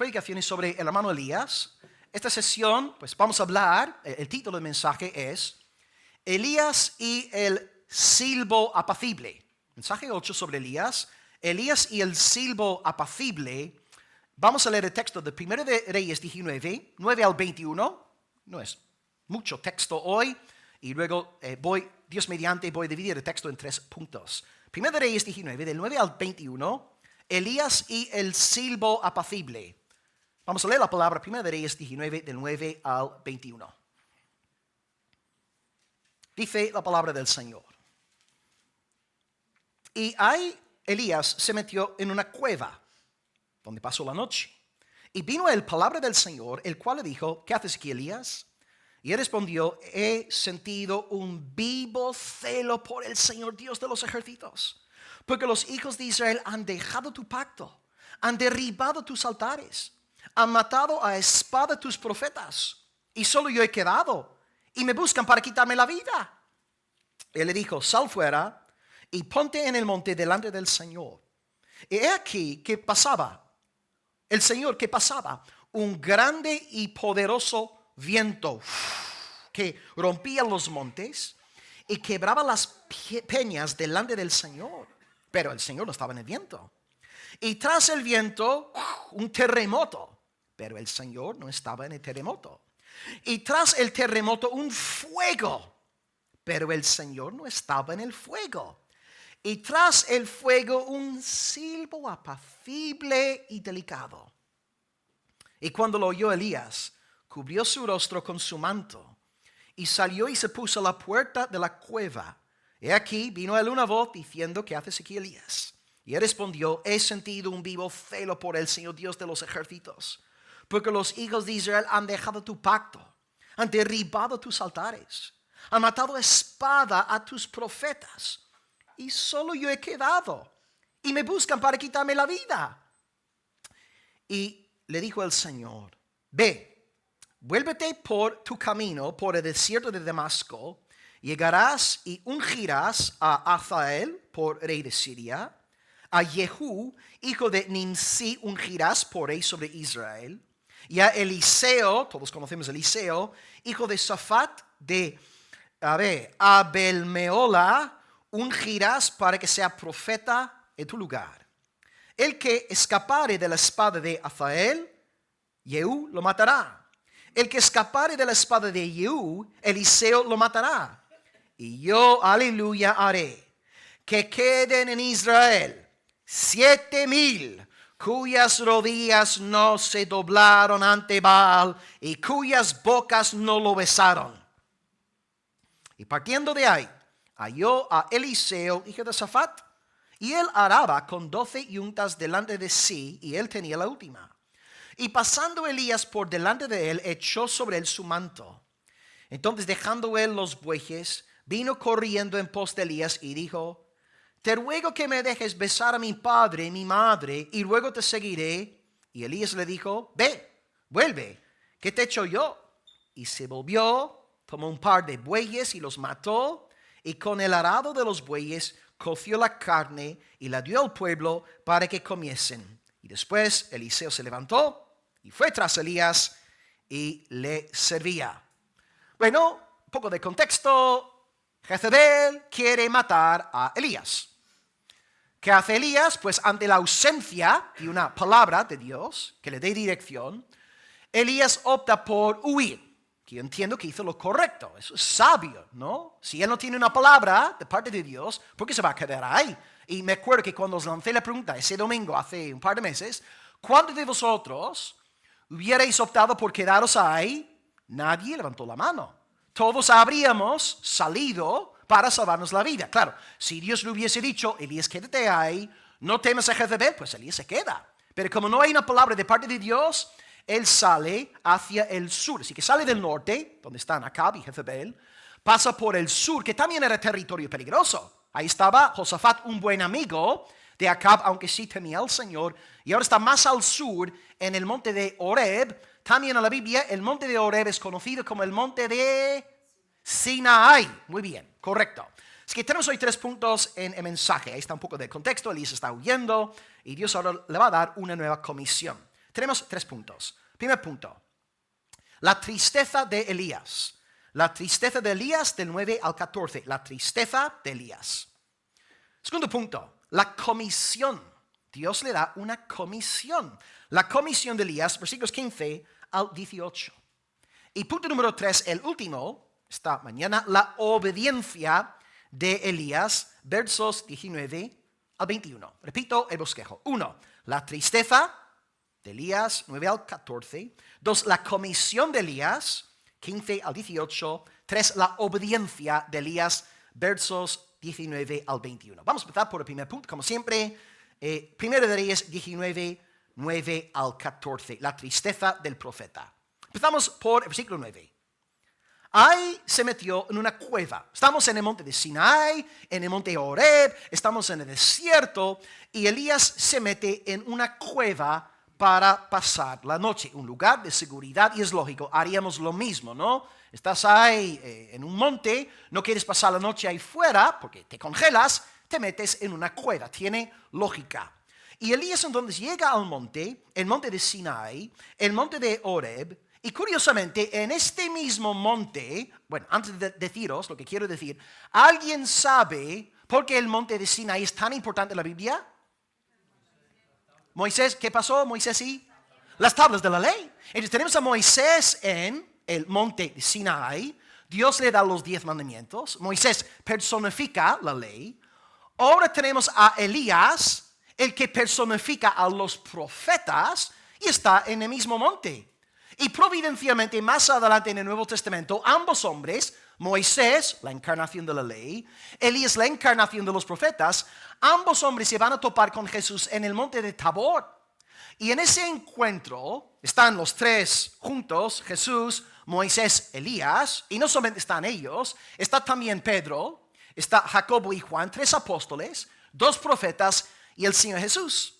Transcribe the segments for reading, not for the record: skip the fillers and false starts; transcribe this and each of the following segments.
predicaciones sobre el hermano Elías. Esta sesión, pues vamos a hablar, el título del mensaje es Elías y el silbo apacible. Mensaje 8 sobre Elías y el silbo apacible. Vamos a leer el texto de 1 de Reyes 19, 9 al 21. No es mucho texto hoy. Y luego Dios mediante, voy a dividir el texto en 3 puntos. 1 de Reyes 19, del 9 al 21, Elías y el silbo apacible. Vamos a leer la palabra 1 de Reyes 19, del 9 al 21. Dice la palabra del Señor. Y ahí Elías se metió en una cueva, donde pasó la noche. Y vino a él palabra del Señor, el cual le dijo, ¿qué haces aquí, Elías? Y él respondió, he sentido un vivo celo por el Señor Dios de los ejércitos, porque los hijos de Israel han dejado tu pacto, han derribado tus altares, han matado a espada tus profetas, y solo yo he quedado, y me buscan para quitarme la vida. Él le dijo, sal fuera y ponte en el monte delante del Señor. Y he aquí que pasaba, el Señor que pasaba, un grande y poderoso viento que rompía los montes y quebraba las peñas delante del Señor. Pero el Señor no estaba en el viento. Y tras el viento, un terremoto. Pero el Señor no estaba en el terremoto. Y tras el terremoto, un fuego. Pero el Señor no estaba en el fuego. Y tras el fuego, un silbo apacible y delicado. Y cuando lo oyó Elías, cubrió su rostro con su manto y salió y se puso a la puerta de la cueva. Y aquí vino a él una voz diciendo, ¿qué haces aquí, Elías? Y él respondió, he sentido un vivo celo por el Señor Dios de los ejércitos, porque los hijos de Israel han dejado tu pacto, han derribado tus altares, han matado a espada a tus profetas, y solo yo he quedado, y me buscan para quitarme la vida. Y le dijo el Señor, ve, vuélvete por tu camino por el desierto de Damasco, llegarás y ungirás a Hazael por rey de Siria, a Jehú, hijo de Nimsi, ungirás por rey sobre Israel, y a Eliseo, todos conocemos a Eliseo, hijo de Safat de Abel-Meola, ungirás para que sea profeta en tu lugar. El que escapare de la espada de Hazael, Jehú lo matará. El que escapare de la espada de Jehú, Eliseo lo matará. Y yo, aleluya, haré que queden en Israel 7,000 cuyas rodillas no se doblaron ante Baal y cuyas bocas no lo besaron. Y partiendo de ahí, halló a Eliseo, hijo de Safat, y él araba con 12 yuntas delante de sí, y él tenía la última. Y pasando Elías por delante de él, echó sobre él su manto. Entonces, dejando él los bueyes, vino corriendo en pos de Elías y dijo, te ruego que me dejes besar a mi padre y mi madre, y luego te seguiré. Y Elías le dijo, ve, vuelve, ¿qué te he hecho yo? Y se volvió, tomó un par de bueyes y los mató, y con el arado de los bueyes coció la carne y la dio al pueblo para que comiesen. Y después Eliseo se levantó y fue tras Elías y le servía. Bueno, un poco de contexto. Jezabel quiere matar a Elías. ¿Qué hace Elías? Pues ante la ausencia de una palabra de Dios que le dé dirección, Elías opta por huir. Que yo entiendo que hizo lo correcto. Eso es sabio, ¿no? Si él no tiene una palabra de parte de Dios, ¿por qué se va a quedar ahí? Y me acuerdo que cuando os lancé la pregunta ese domingo, hace un par de meses, ¿cuántos de vosotros hubierais optado por quedaros ahí? Nadie levantó la mano. Todos habríamos salido para salvarnos la vida. Claro, si Dios le hubiese dicho, Elías, quédate ahí, no temas a Jezabel, pues Elías se queda. Pero como no hay una palabra de parte de Dios, él sale hacia el sur. Así que sale del norte, donde están Acab y Jezabel, pasa por el sur, que también era territorio peligroso. Ahí estaba Josafat, un buen amigo de Acab, aunque sí temía al Señor. Y ahora está más al sur, en el monte de Horeb. También en la Biblia, el monte de Horeb es conocido como el monte de Sinaí. Muy bien, correcto. Así que tenemos hoy 3 puntos en el mensaje. Ahí está un poco de contexto. Elías está huyendo y Dios ahora le va a dar una nueva comisión. Tenemos 3 puntos. Primer punto, la tristeza de Elías. La tristeza de Elías del 9 al 14. La tristeza de Elías. Segundo punto, la comisión. Dios le da una comisión. La comisión de Elías, versículos 15 al 18. Y punto número 3, el último, esta mañana, la obediencia de Elías, versos 19 al 21. Repito el bosquejo. 1, la tristeza de Elías, 9 al 14. 2, la comisión de Elías, 15 al 18. 3, la obediencia de Elías, versos 19 al 21. Vamos a empezar por el primer punto, como siempre. Primero de Reyes 19, 9 al 14. La tristeza del profeta. Empezamos por el versículo 9. Ahí se metió en una cueva. Estamos en el monte de Sinaí, en el monte Horeb, estamos en el desierto y Elías se mete en una cueva para pasar la noche, un lugar de seguridad, y es lógico, haríamos lo mismo, ¿no? Estás ahí en un monte, no quieres pasar la noche ahí fuera porque te congelas, te metes en una cueva, tiene lógica. Y Elías entonces llega al monte, el monte de Sinaí, el monte de Horeb, y curiosamente en este mismo monte, bueno, antes de deciros lo que quiero decir, ¿alguien sabe por qué el monte de Sinaí es tan importante en la Biblia? Moisés, ¿qué pasó? Moisés y las tablas de la ley. Entonces tenemos a Moisés en el monte de Sinaí. Dios le da los 10 mandamientos. Moisés personifica la ley. Ahora tenemos a Elías, el que personifica a los profetas, y está en el mismo monte. Y providencialmente más adelante en el Nuevo Testamento, ambos hombres, Moisés, la encarnación de la ley, Elías, la encarnación de los profetas, ambos hombres se van a topar con Jesús en el monte de Tabor. Y en ese encuentro están los 3 juntos, Jesús, Moisés, Elías, y no solamente están ellos, está también Pedro, está Jacobo y Juan, 3 apóstoles, 2 profetas y el Señor Jesús.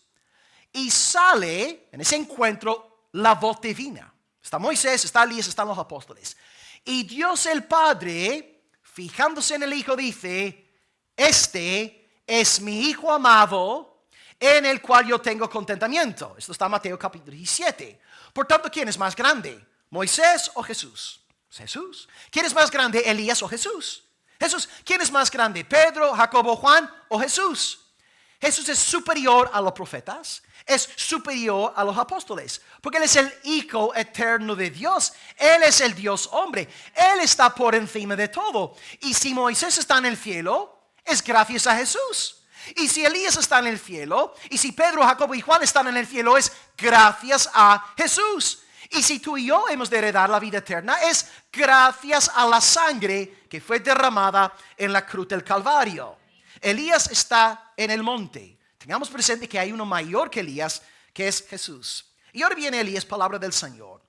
Y sale en ese encuentro la voz divina. Está Moisés, está Elías, están los apóstoles. Y Dios el Padre, fijándose en el Hijo, dice, este es mi Hijo amado, en el cual yo tengo contentamiento. Esto está en Mateo capítulo 17. Por tanto, ¿quién es más grande? ¿Moisés o Jesús? Jesús. ¿Quién es más grande? ¿Elías o Jesús? Jesús. ¿Quién es más grande? ¿Pedro, Jacobo, Juan o Jesús? Jesús es superior a los profetas, es superior a los apóstoles, porque Él es el Hijo eterno de Dios, Él es el Dios hombre, Él está por encima de todo. Y si Moisés está en el cielo, es gracias a Jesús. Y si Elías está en el cielo, y si Pedro, Jacobo y Juan están en el cielo, es gracias a Jesús. Y si tú y yo hemos de heredar la vida eterna, es gracias a la sangre que fue derramada en la cruz del Calvario. Elías está en el monte. Tengamos presente que hay uno mayor que Elías, que es Jesús. Y ahora viene Elías, palabra del Señor.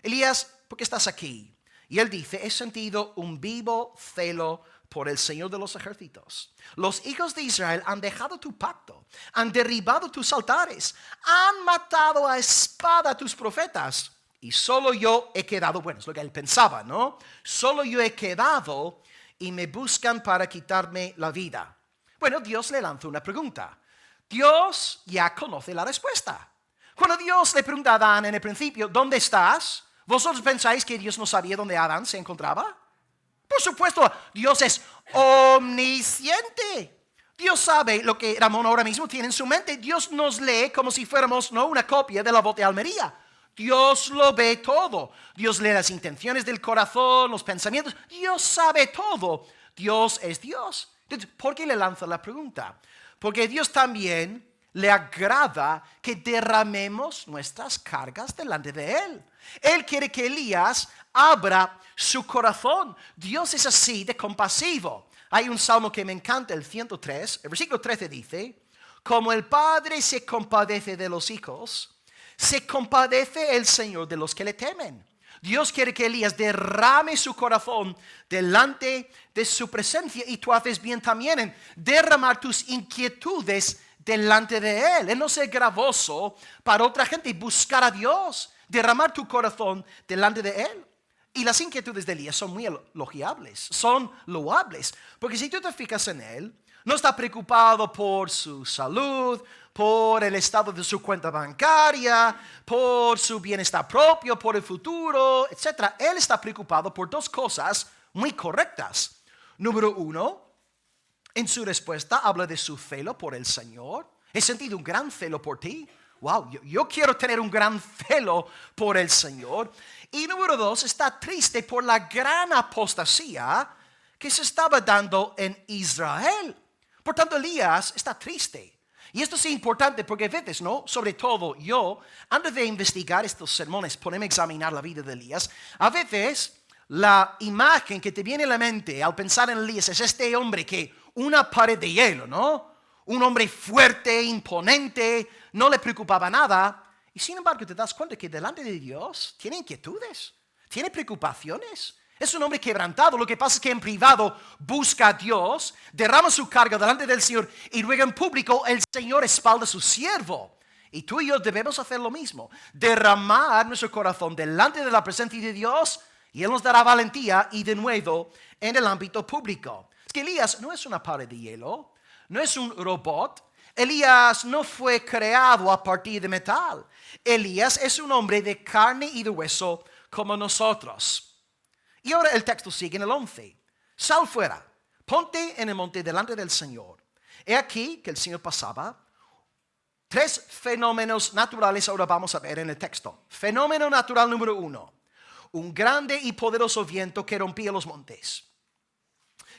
Elías, ¿por qué estás aquí? Y él dice, he sentido un vivo celo por el Señor de los ejércitos. Los hijos de Israel han dejado tu pacto, han derribado tus altares, han matado a espada a tus profetas. Y solo yo he quedado, bueno, es lo que él pensaba, ¿no? Solo yo he quedado y me buscan para quitarme la vida. Bueno, Dios le lanza una pregunta. Dios ya conoce la respuesta. Cuando Dios le pregunta a Adán en el principio, ¿dónde estás? ¿Vosotros pensáis que Dios no sabía dónde Adán se encontraba? Por supuesto, Dios es omnisciente. Dios sabe lo que Ramón ahora mismo tiene en su mente. Dios nos lee como si fuéramos no una copia de la voz de Almería. Dios lo ve todo. Dios lee las intenciones del corazón, los pensamientos. Dios sabe todo. Dios es Dios. Entonces, ¿por qué le lanza la pregunta? Porque a Dios también le agrada que derramemos nuestras cargas delante de Él. Él quiere que Elías abra su corazón. Dios es así de compasivo. Hay un salmo que me encanta, el 103. El versículo 13 dice, como el Padre se compadece de los hijos, se compadece el Señor de los que le temen. Dios quiere que Elías derrame su corazón delante de su presencia, y tú haces bien también en derramar tus inquietudes delante de Él. Él no es gravoso para otra gente, buscar a Dios, derramar tu corazón delante de Él. Y las inquietudes de Elías son muy elogiables, son loables, porque si tú te fijas en él, No está preocupado por su salud, por el estado de su cuenta bancaria, por su bienestar propio, por el futuro, etc. Él está preocupado por dos cosas muy correctas. Número uno, en su respuesta habla de su celo por el Señor. He sentido un gran celo por ti. Wow, yo quiero tener un gran celo por el Señor. Y número dos, está triste por la gran apostasía que se estaba dando en Israel. Por tanto, Elías está triste. Y esto es importante porque a veces, ¿no? Sobre todo yo, antes de investigar estos sermones, ponerme a examinar la vida de Elías, a veces la imagen que te viene a la mente al pensar en Elías es este hombre que una pared de hielo, ¿no? Un hombre fuerte, imponente, no le preocupaba nada. Y sin embargo te das cuenta que delante de Dios tiene inquietudes, tiene preocupaciones. Es un hombre quebrantado. Lo que pasa es que en privado busca a Dios, derrama su carga delante del Señor y luego en público el Señor espalda a su siervo. Y tú y yo debemos hacer lo mismo. Derramar nuestro corazón delante de la presencia de Dios y Él nos dará valentía y de nuevo en el ámbito público. Es que Elías no es una pared de hielo, no es un robot. Elías no fue creado a partir de metal. Elías es un hombre de carne y de hueso como nosotros. Y ahora el texto sigue en el 11. Sal fuera, ponte en el monte delante del Señor. He aquí que el Señor pasaba. Tres fenómenos naturales ahora vamos a ver en el texto. Fenómeno natural número 1. Un grande y poderoso viento que rompía los montes.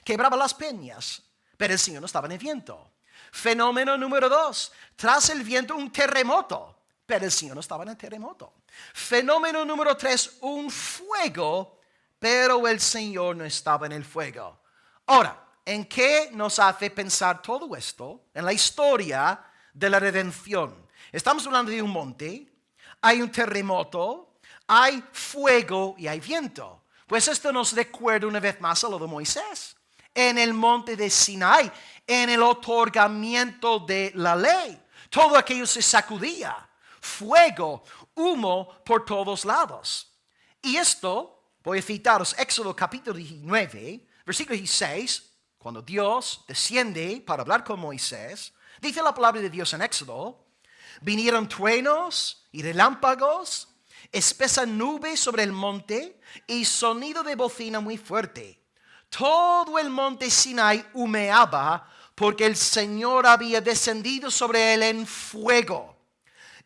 Quebraba las peñas, pero el Señor no estaba en el viento. Fenómeno número 2. Tras el viento un terremoto, pero el Señor no estaba en el terremoto. Fenómeno número 3. Un fuego, pero el Señor no estaba en el fuego. Ahora, ¿en qué nos hace pensar todo esto? En la historia de la redención. Estamos hablando de un monte, hay un terremoto, hay fuego y hay viento. Pues esto nos recuerda una vez más a lo de Moisés. En el monte de Sinaí, en el otorgamiento de la ley. Todo aquello se sacudía. Fuego, humo por todos lados. Y esto... Voy a citaros Éxodo capítulo 19, versículo 16, cuando Dios desciende para hablar con Moisés. Dice la palabra de Dios en Éxodo: vinieron truenos y relámpagos, espesa nube sobre el monte y sonido de bocina muy fuerte. Todo el monte Sinai humeaba porque el Señor había descendido sobre él en fuego.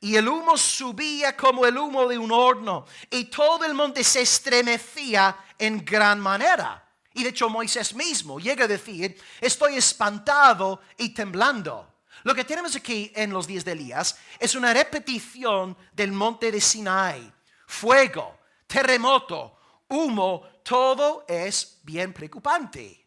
Y el humo subía como el humo de un horno. Y todo el monte se estremecía en gran manera. Y de hecho Moisés mismo llega a decir: estoy espantado y temblando. Lo que tenemos aquí en los días de Elías es una repetición del monte de Sinaí. Fuego, terremoto, humo, todo es bien preocupante.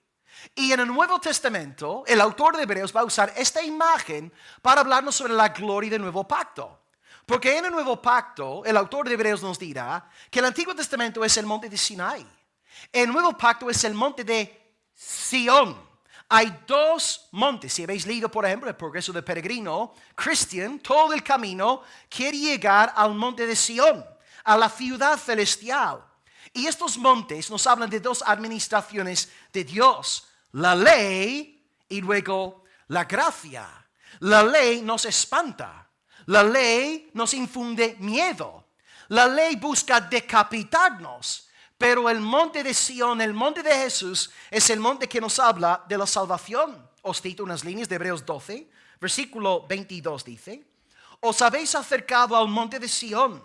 Y en el Nuevo Testamento, el autor de Hebreos va a usar esta imagen para hablarnos sobre la gloria del nuevo pacto. Porque en el nuevo pacto, el autor de Hebreos nos dirá que el Antiguo Testamento es el monte de Sinaí. El nuevo pacto es el monte de Sión. Hay dos montes. Si habéis leído, por ejemplo, el progreso del peregrino, Christian, todo el camino quiere llegar al monte de Sión, a la ciudad celestial. Y estos montes nos hablan de dos administraciones de Dios: la ley y luego la gracia. La ley nos espanta. La ley nos infunde miedo. La ley busca decapitarnos. Pero el monte de Sión, el monte de Jesús, es el monte que nos habla de la salvación. Os cito unas líneas de Hebreos 12, versículo 22 dice: os habéis acercado al monte de Sión,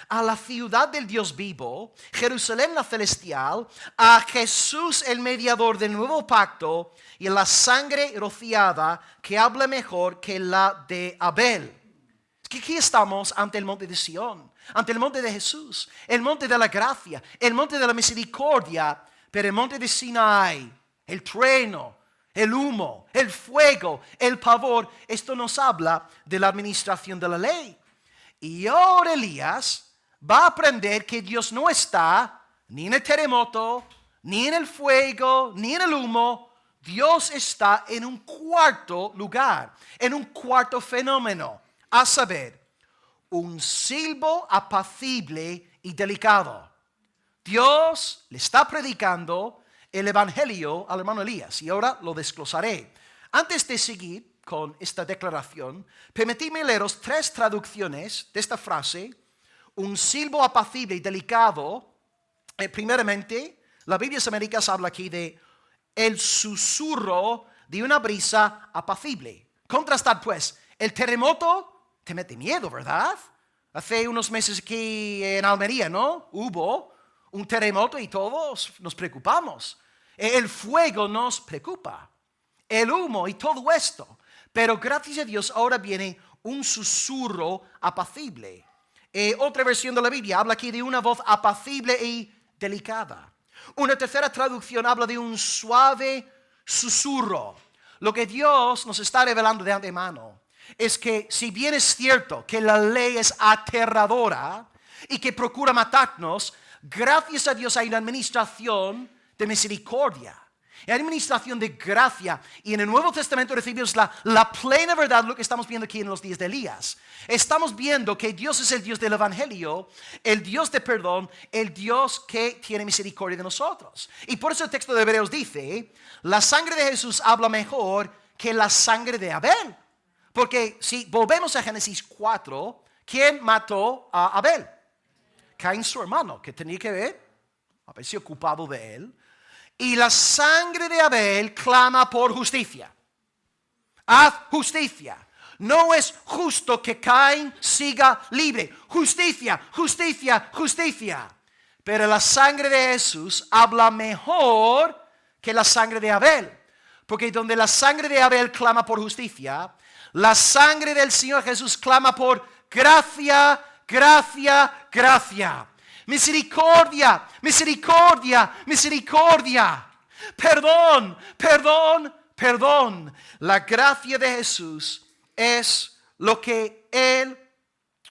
a la ciudad del Dios vivo, Jerusalén la celestial, a Jesús el mediador del nuevo pacto y a la sangre rociada que habla mejor que la de Abel. Que aquí estamos ante el monte de Sión, ante el monte de Jesús, el monte de la gracia, el monte de la misericordia, pero el monte de Sinaí, el trueno, el humo, el fuego, el pavor, esto nos habla de la administración de la ley. Y ahora Elías va a aprender que Dios no está ni en el terremoto, ni en el fuego, ni en el humo. Dios está en un cuarto lugar, en un cuarto fenómeno. A saber, un silbo apacible y delicado. Dios le está predicando el evangelio al hermano Elías. Y ahora lo desglosaré. Antes de seguir con esta declaración, permitidme leeros 3 traducciones de esta frase, un silbo apacible y delicado. Primeramente, la Biblia de las Américas habla aquí de el susurro de una brisa apacible. Contrastar pues, el terremoto te mete miedo, ¿verdad? Hace unos meses aquí en Almería, ¿no? Hubo un terremoto y todos nos preocupamos. El fuego nos preocupa. El humo y todo esto. Pero gracias a Dios ahora viene un susurro apacible. Otra versión de la Biblia habla aquí de una voz apacible y delicada. Una tercera traducción habla de un suave susurro. Lo que Dios nos está revelando de antemano es que si bien es cierto que la ley es aterradora y que procura matarnos, gracias a Dios hay una administración de misericordia. Hay administración de gracia. Y en el Nuevo Testamento recibimos la plena verdad, lo que estamos viendo aquí en los días de Elías. Estamos viendo que Dios es el Dios del Evangelio, el Dios de perdón, el Dios que tiene misericordia de nosotros. Y por eso el texto de Hebreos dice, la sangre de Jesús habla mejor que la sangre de Abel. Porque si volvemos a Génesis 4, ¿quién mató a Abel? Caín, su hermano, que tenía que haberse ocupado de él. Y la sangre de Abel clama por justicia. Haz justicia. No es justo que Caín siga libre. Justicia, justicia, justicia. Pero la sangre de Jesús habla mejor que la sangre de Abel. Porque donde la sangre de Abel clama por justicia, la sangre del Señor Jesús clama por gracia, gracia, gracia. Misericordia, misericordia, misericordia. Perdón, perdón, perdón. La gracia de Jesús es lo que Él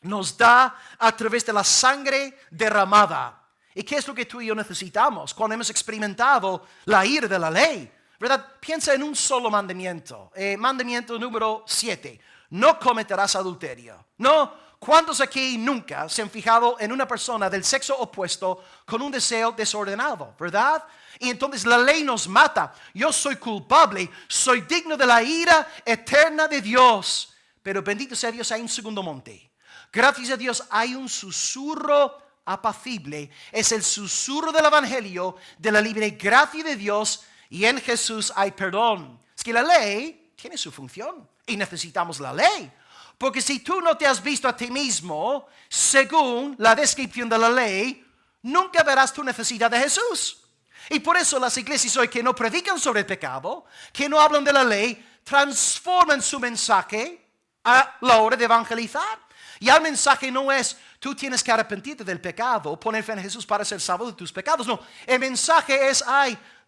nos da a través de la sangre derramada. ¿Y qué es lo que tú y yo necesitamos cuando hemos experimentado la ira de la ley? ¿Verdad? Piensa en un solo mandamiento. Mandamiento número 7. No cometerás adulterio. No. ¿Cuántos aquí nunca se han fijado en una persona del sexo opuesto con un deseo desordenado? ¿Verdad? Y entonces la ley nos mata. Yo soy culpable. Soy digno de la ira eterna de Dios. Pero bendito sea Dios, hay un segundo monte. Gracias a Dios hay un susurro apacible. Es el susurro del Evangelio, de la libre gracia de Dios. Y en Jesús hay perdón. Es que la ley tiene su función. Y necesitamos la ley. Porque si tú no te has visto a ti mismo, según la descripción de la ley, nunca verás tu necesidad de Jesús. Y por eso las iglesias hoy que no predican sobre el pecado, que no hablan de la ley, transforman su mensaje a la hora de evangelizar. Y el mensaje no es, tú tienes que arrepentirte del pecado, poner fe en Jesús para ser salvo de tus pecados. No, el mensaje es,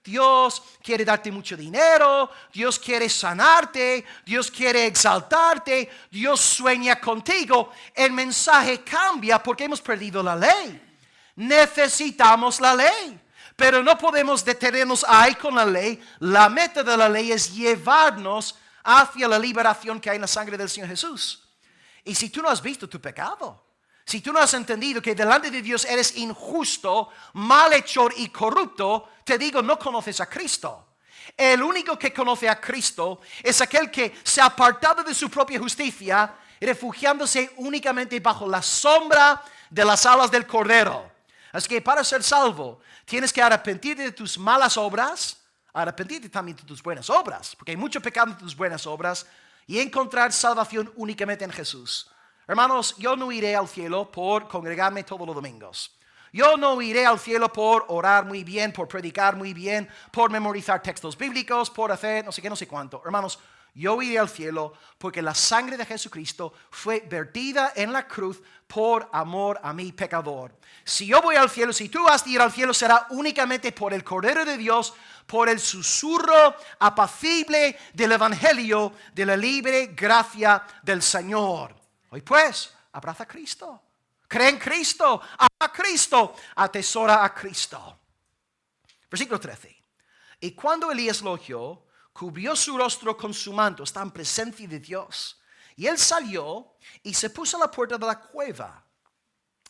Dios quiere darte mucho dinero, Dios quiere sanarte, Dios quiere exaltarte, Dios sueña contigo. El mensaje cambia porque hemos perdido la ley. Necesitamos la ley, pero no podemos detenernos ahí con la ley. La meta de la ley es llevarnos hacia la liberación que hay en la sangre del Señor Jesús. Y si tú no has visto tu pecado, si tú no has entendido que delante de Dios eres injusto, malhechor y corrupto, te digo, no conoces a Cristo. El único que conoce a Cristo es aquel que se ha apartado de su propia justicia, refugiándose únicamente bajo la sombra de las alas del Cordero. Así que para ser salvo, tienes que arrepentirte de tus malas obras, arrepentirte también de tus buenas obras, porque hay mucho pecado en tus buenas obras, y encontrar salvación únicamente en Jesús. Hermanos, yo no iré al cielo por congregarme todos los domingos. Yo no iré al cielo por orar muy bien, por predicar muy bien, por memorizar textos bíblicos, por hacer no sé qué, no sé cuánto. Hermanos, yo iré al cielo porque la sangre de Jesucristo fue vertida en la cruz por amor a mi pecador. Si yo voy al cielo, si tú vas a ir al cielo, será únicamente por el Cordero de Dios, por el susurro apacible del Evangelio, de la libre gracia del Señor. Hoy pues, abraza a Cristo, cree en Cristo, ama a Cristo, atesora a Cristo. Versículo 13. Y cuando Elías lo oyó, cubrió su rostro con su manto, está en presencia de Dios. Y él salió y se puso a la puerta de la cueva.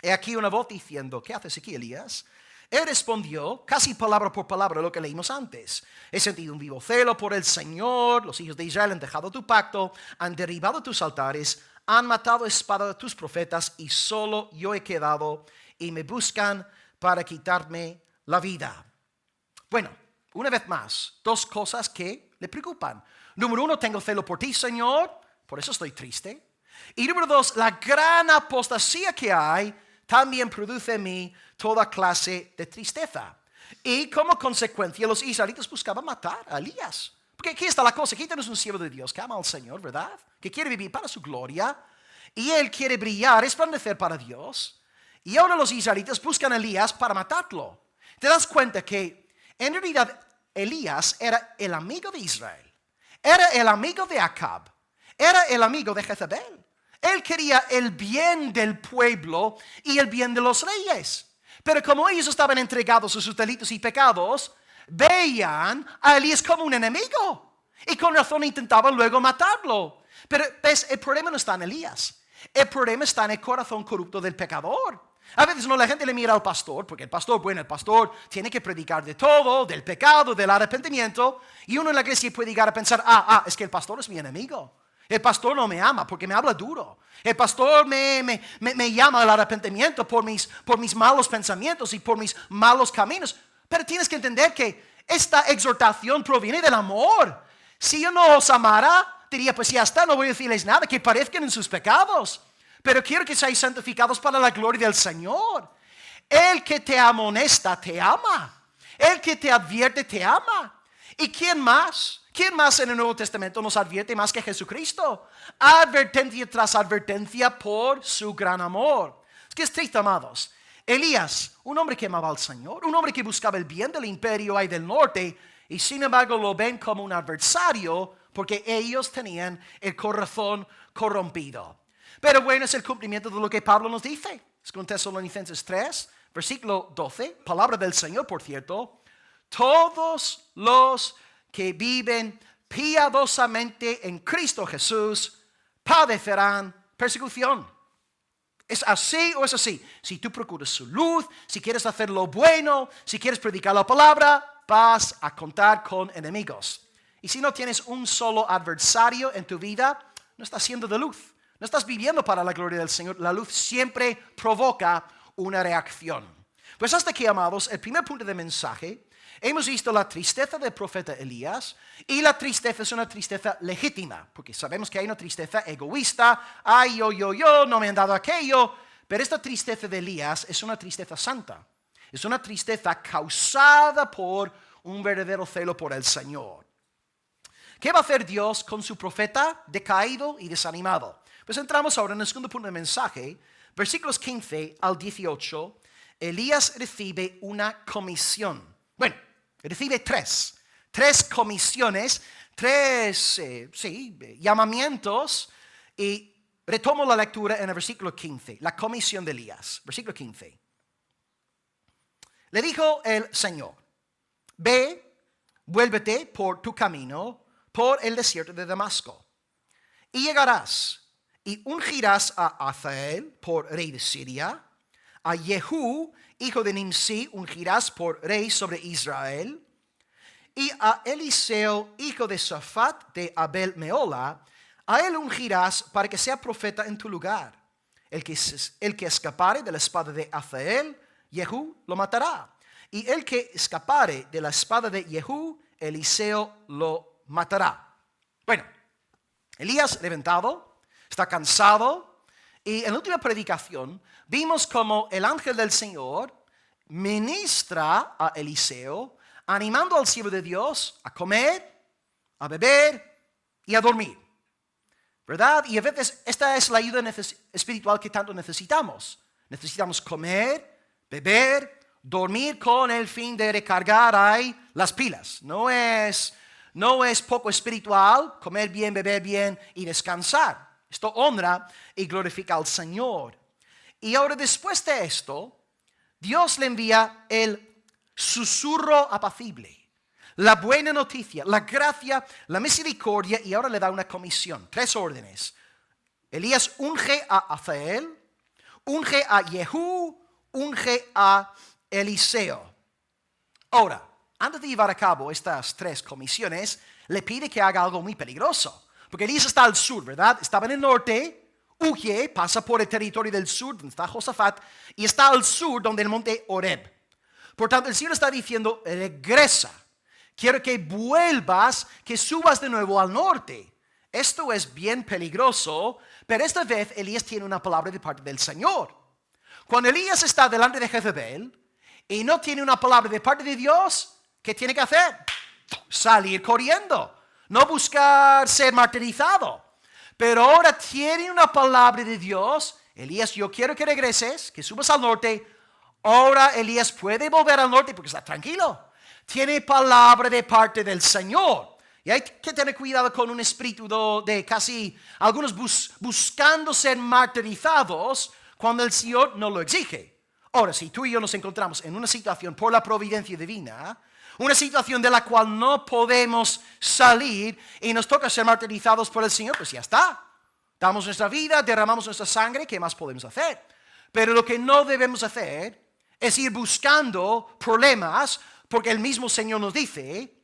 He aquí una voz diciendo, ¿qué haces aquí, Elías? Él respondió casi palabra por palabra lo que leímos antes. He sentido un vivo celo por el Señor. Los hijos de Israel han dejado tu pacto, han derribado tus altares, han matado a espada de tus profetas y solo yo he quedado y me buscan para quitarme la vida. Bueno, una vez más, dos cosas que le preocupan. Número uno, tengo celo por ti, Señor, por eso estoy triste. Y número dos, la gran apostasía que hay también produce en mí toda clase de tristeza. Y como consecuencia, los israelitas buscaban matar a Elías. Porque aquí está la cosa, aquí tenemos un siervo de Dios que ama al Señor, ¿verdad? Que quiere vivir para su gloria. Y él quiere brillar, resplandecer para Dios. Y ahora los israelitas buscan a Elías para matarlo. Te das cuenta que en realidad Elías era el amigo de Israel. Era el amigo de Acab. Era el amigo de Jezabel. Él quería el bien del pueblo y el bien de los reyes. Pero como ellos estaban entregados a sus delitos y pecados, veían a Elías como un enemigo. Y con razón intentaban luego matarlo. Pero ¿ves? El problema no está en Elías. El problema está en el corazón corrupto del pecador. A veces la gente le mira al pastor, porque el pastor tiene que predicar de todo, del pecado, del arrepentimiento. Y uno en la iglesia puede llegar a pensar, es que el pastor es mi enemigo. El pastor no me ama porque me habla duro. El pastor me llama al arrepentimiento por mis malos pensamientos y por mis malos caminos. Pero tienes que entender que esta exhortación proviene del amor. Si yo no os amara, diría, pues ya está, no voy a decirles nada, que parezcan en sus pecados. Pero quiero que seáis santificados para la gloria del Señor. El que te amonesta, te ama. El que te advierte, te ama. ¿Y quién más? ¿Quién más en el Nuevo Testamento nos advierte más que Jesucristo? Advertencia tras advertencia por su gran amor. Es que es triste, amados. Elías, un hombre que amaba al Señor, un hombre que buscaba el bien del imperio ahí del norte, y sin embargo lo ven como un adversario porque ellos tenían el corazón corrompido. Pero bueno, es el cumplimiento de lo que Pablo nos dice. Es con Tesalonicenses 3, versículo 12, palabra del Señor, por cierto. Todos los que viven piadosamente en Cristo Jesús padecerán persecución. ¿Es así o es así? Si tú procuras su luz, si quieres hacer lo bueno, si quieres predicar la palabra, vas a contar con enemigos. Y si no tienes un solo adversario en tu vida, no estás siendo de luz. No estás viviendo para la gloria del Señor. La luz siempre provoca una reacción. Pues hasta aquí, amados, el primer punto de mensaje. Hemos visto la tristeza del profeta Elías, y la tristeza es una tristeza legítima, porque sabemos que hay una tristeza egoísta. Ay, yo, no me han dado aquello. Pero esta tristeza de Elías es una tristeza santa. Es una tristeza causada por un verdadero celo por el Señor. ¿Qué va a hacer Dios con su profeta decaído y desanimado? Pues entramos ahora en el segundo punto de mensaje, versículos 15 al 18. Elías recibe una comisión. Bueno, recibe tres comisiones, tres llamamientos, y retomo la lectura en el versículo 15, la comisión de Elías, versículo 15. Le dijo el Señor, ve, vuélvete por tu camino, por el desierto de Damasco, y llegarás, y ungirás a Hazael por rey de Siria, a Jehú, hijo de Nimsi, ungirás por rey sobre Israel, y a Eliseo, hijo de Safat de Abel Meola, a él ungirás para que sea profeta en tu lugar. El que escapare de la espada de Hazael, Jehú lo matará. Y el que escapare de la espada de Jehú, Eliseo lo matará. Bueno, Elías reventado, está cansado, y en la última predicación vimos como el ángel del Señor ministra a Eliseo, animando al siervo de Dios a comer, a beber y a dormir. ¿Verdad? Y a veces esta es la ayuda espiritual que tanto necesitamos. Necesitamos comer, beber, dormir con el fin de recargar ahí las pilas. No es poco espiritual comer bien, beber bien y descansar. Esto honra y glorifica al Señor. Y ahora, después de esto, Dios le envía el susurro apacible, la buena noticia, la gracia, la misericordia, y ahora le da una comisión, 3 órdenes. Elías unge a Hazael, unge a Jehú, unge a Eliseo. Ahora, antes de llevar a cabo estas 3 comisiones, le pide que haga algo muy peligroso. Porque Elías está al sur, ¿verdad? Estaba en el norte, huye, pasa por el territorio del sur, donde está Josafat, y está al sur, donde el monte Horeb. Por tanto, el Señor está diciendo, regresa. Quiero que vuelvas, que subas de nuevo al norte. Esto es bien peligroso, pero esta vez Elías tiene una palabra de parte del Señor. Cuando Elías está delante de Jezebel y no tiene una palabra de parte de Dios, ¿qué tiene que hacer? Salir corriendo, no buscar ser martirizado. Pero ahora tiene una palabra de Dios. Elías, yo quiero que regreses, que subas al norte. Ahora Elías puede volver al norte porque está tranquilo. Tiene palabra de parte del Señor. Y hay que tener cuidado con un espíritu de casi algunos buscando ser martirizados cuando el Señor no lo exige. Ahora, si tú y yo nos encontramos en una situación por la providencia divina, una situación de la cual no podemos salir y nos toca ser martirizados por el Señor, pues ya está. Damos nuestra vida, derramamos nuestra sangre, ¿qué más podemos hacer? Pero lo que no debemos hacer es ir buscando problemas, porque el mismo Señor nos dice,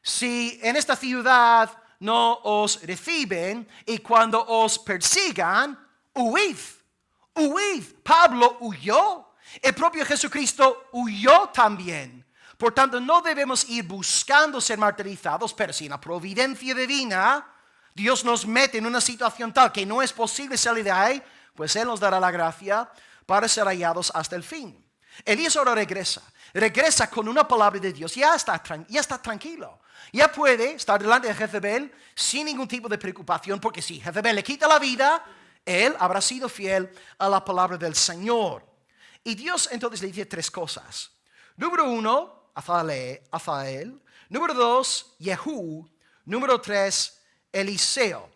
si en esta ciudad no os reciben y cuando os persigan, huid. Huid. Pablo huyó. El propio Jesucristo huyó también. Por tanto, no debemos ir buscando ser martirizados, pero si en la providencia divina Dios nos mete en una situación tal que no es posible salir de ahí, pues Él nos dará la gracia para ser hallados hasta el fin. Elías ahora regresa con una palabra de Dios, ya está tranquilo. Ya puede estar delante de Jezebel sin ningún tipo de preocupación, porque si Jezebel le quita la vida, él habrá sido fiel a la palabra del Señor. Y Dios entonces le dice 3 cosas. Número 1, Azael. Número 2, Jehú. Número 3, Eliseo.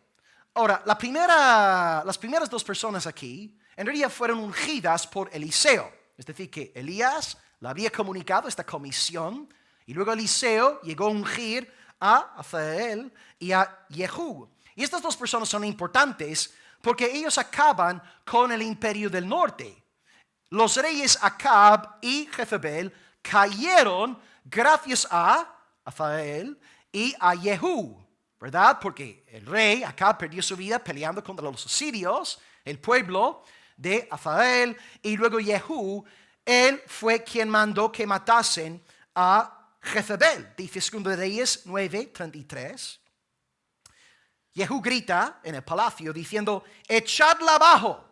Ahora, las primeras 2 personas aquí, en realidad fueron ungidas por Eliseo. Es decir, que Elías le había comunicado esta comisión y luego Eliseo llegó a ungir a Azael y a Jehú. Y estas 2 personas son importantes porque ellos acaban con el imperio del norte. Los reyes Acab y Jezebel cayeron gracias a Azael y a Jehú, ¿verdad? Porque el rey Acab perdió su vida peleando contra los asirios, el pueblo de Azael, y luego Jehú, él fue quien mandó que matasen a Jezebel. Dice 2 Reyes 9:33. Jehú grita en el palacio diciendo, echadla abajo.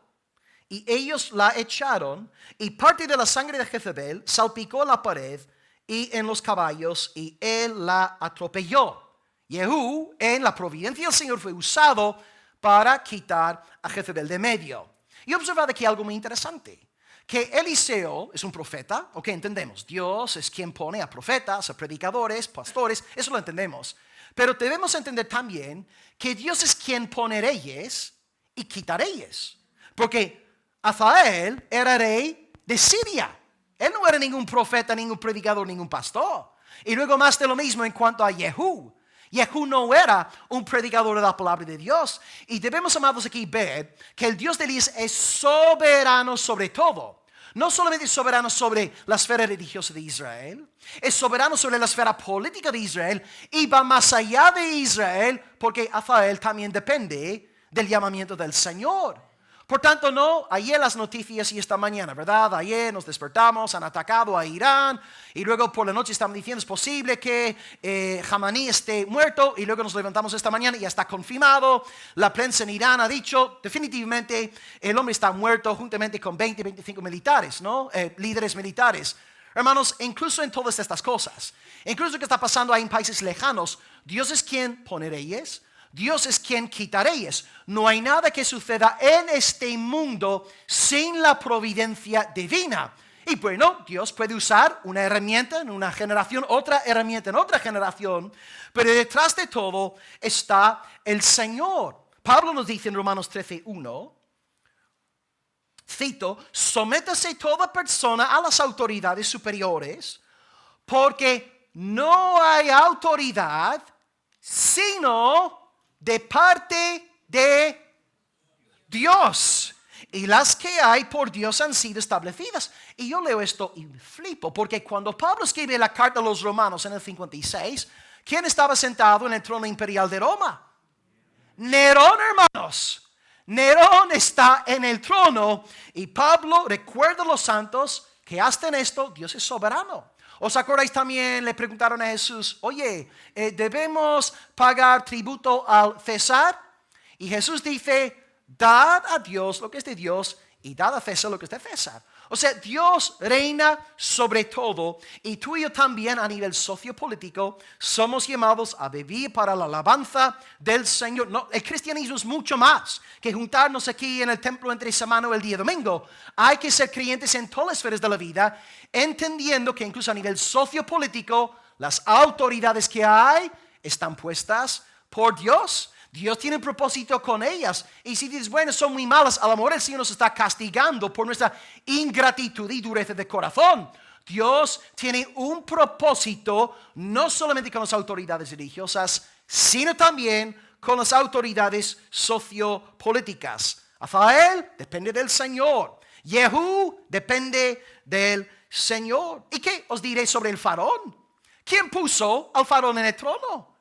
Y ellos la echaron, y parte de la sangre de Jezebel salpicó la pared y en los caballos, y él la atropelló. Jehú, en la providencia del Señor, fue usado para quitar a Jezebel de medio. Y observad aquí algo muy interesante, que Eliseo es un profeta, ok, entendemos, Dios es quien pone a profetas, a predicadores, pastores, eso lo entendemos. Pero debemos entender también que Dios es quien pone reyes y quita reyes. Porque Azael era rey de Siria. Él no era ningún profeta, ningún predicador, ningún pastor. Y luego más de lo mismo en cuanto a Jehú. Jehú no era un predicador de la palabra de Dios. Y debemos, amados, aquí ver que el Dios de Elías es soberano sobre todo. No solamente es soberano sobre la esfera religiosa de Israel, es soberano sobre la esfera política de Israel y va más allá de Israel porque Azael también depende del llamamiento del Señor. Por tanto, no, ayer las noticias y esta mañana, ¿verdad? Ayer nos despertamos, han atacado a Irán y luego por la noche están diciendo es posible que Jamaní esté muerto y luego nos levantamos esta mañana y ya está confirmado. La prensa en Irán ha dicho definitivamente el hombre está muerto juntamente con 25 militares, ¿no? Líderes militares. Hermanos, incluso en todas estas cosas, incluso que está pasando ahí en países lejanos, Dios es quien pone reyes. Dios es quien quita reyes. No hay nada que suceda en este mundo sin la providencia divina. Y bueno, Dios puede usar una herramienta en una generación, otra herramienta en otra generación, pero detrás de todo está el Señor. Pablo nos dice en Romanos 13:1, cito, sométase toda persona a las autoridades superiores, porque no hay autoridad sino de parte de Dios. Y las que hay por Dios han sido establecidas. Y yo leo esto y flipo, porque cuando Pablo escribe la carta a los romanos en el 56, ¿quién estaba sentado en el trono imperial de Roma? Nerón, hermanos. Nerón está en el trono y Pablo recuerda a los santos que hasta en esto Dios es soberano. ¿Os acordáis también? Le preguntaron a Jesús, oye, ¿debemos pagar tributo al César? Y Jesús dice, dad a Dios lo que es de Dios y dad a César lo que es de César. O sea, Dios reina sobre todo y tú y yo también a nivel sociopolítico somos llamados a vivir para la alabanza del Señor. No, el cristianismo es mucho más que juntarnos aquí en el templo entre semana o el día domingo. Hay que ser creyentes en todas las esferas de la vida, entendiendo que incluso a nivel sociopolítico las autoridades que hay están puestas por Dios. Dios tiene un propósito con ellas. Y si dices, bueno, son muy malas, a lo mejor el Señor nos está castigando por nuestra ingratitud y dureza de corazón. Dios tiene un propósito no solamente con las autoridades religiosas, sino también con las autoridades sociopolíticas. Azael depende del Señor. Jehú depende del Señor. ¿Y qué os diré sobre el faraón? ¿Quién puso al faraón en el trono?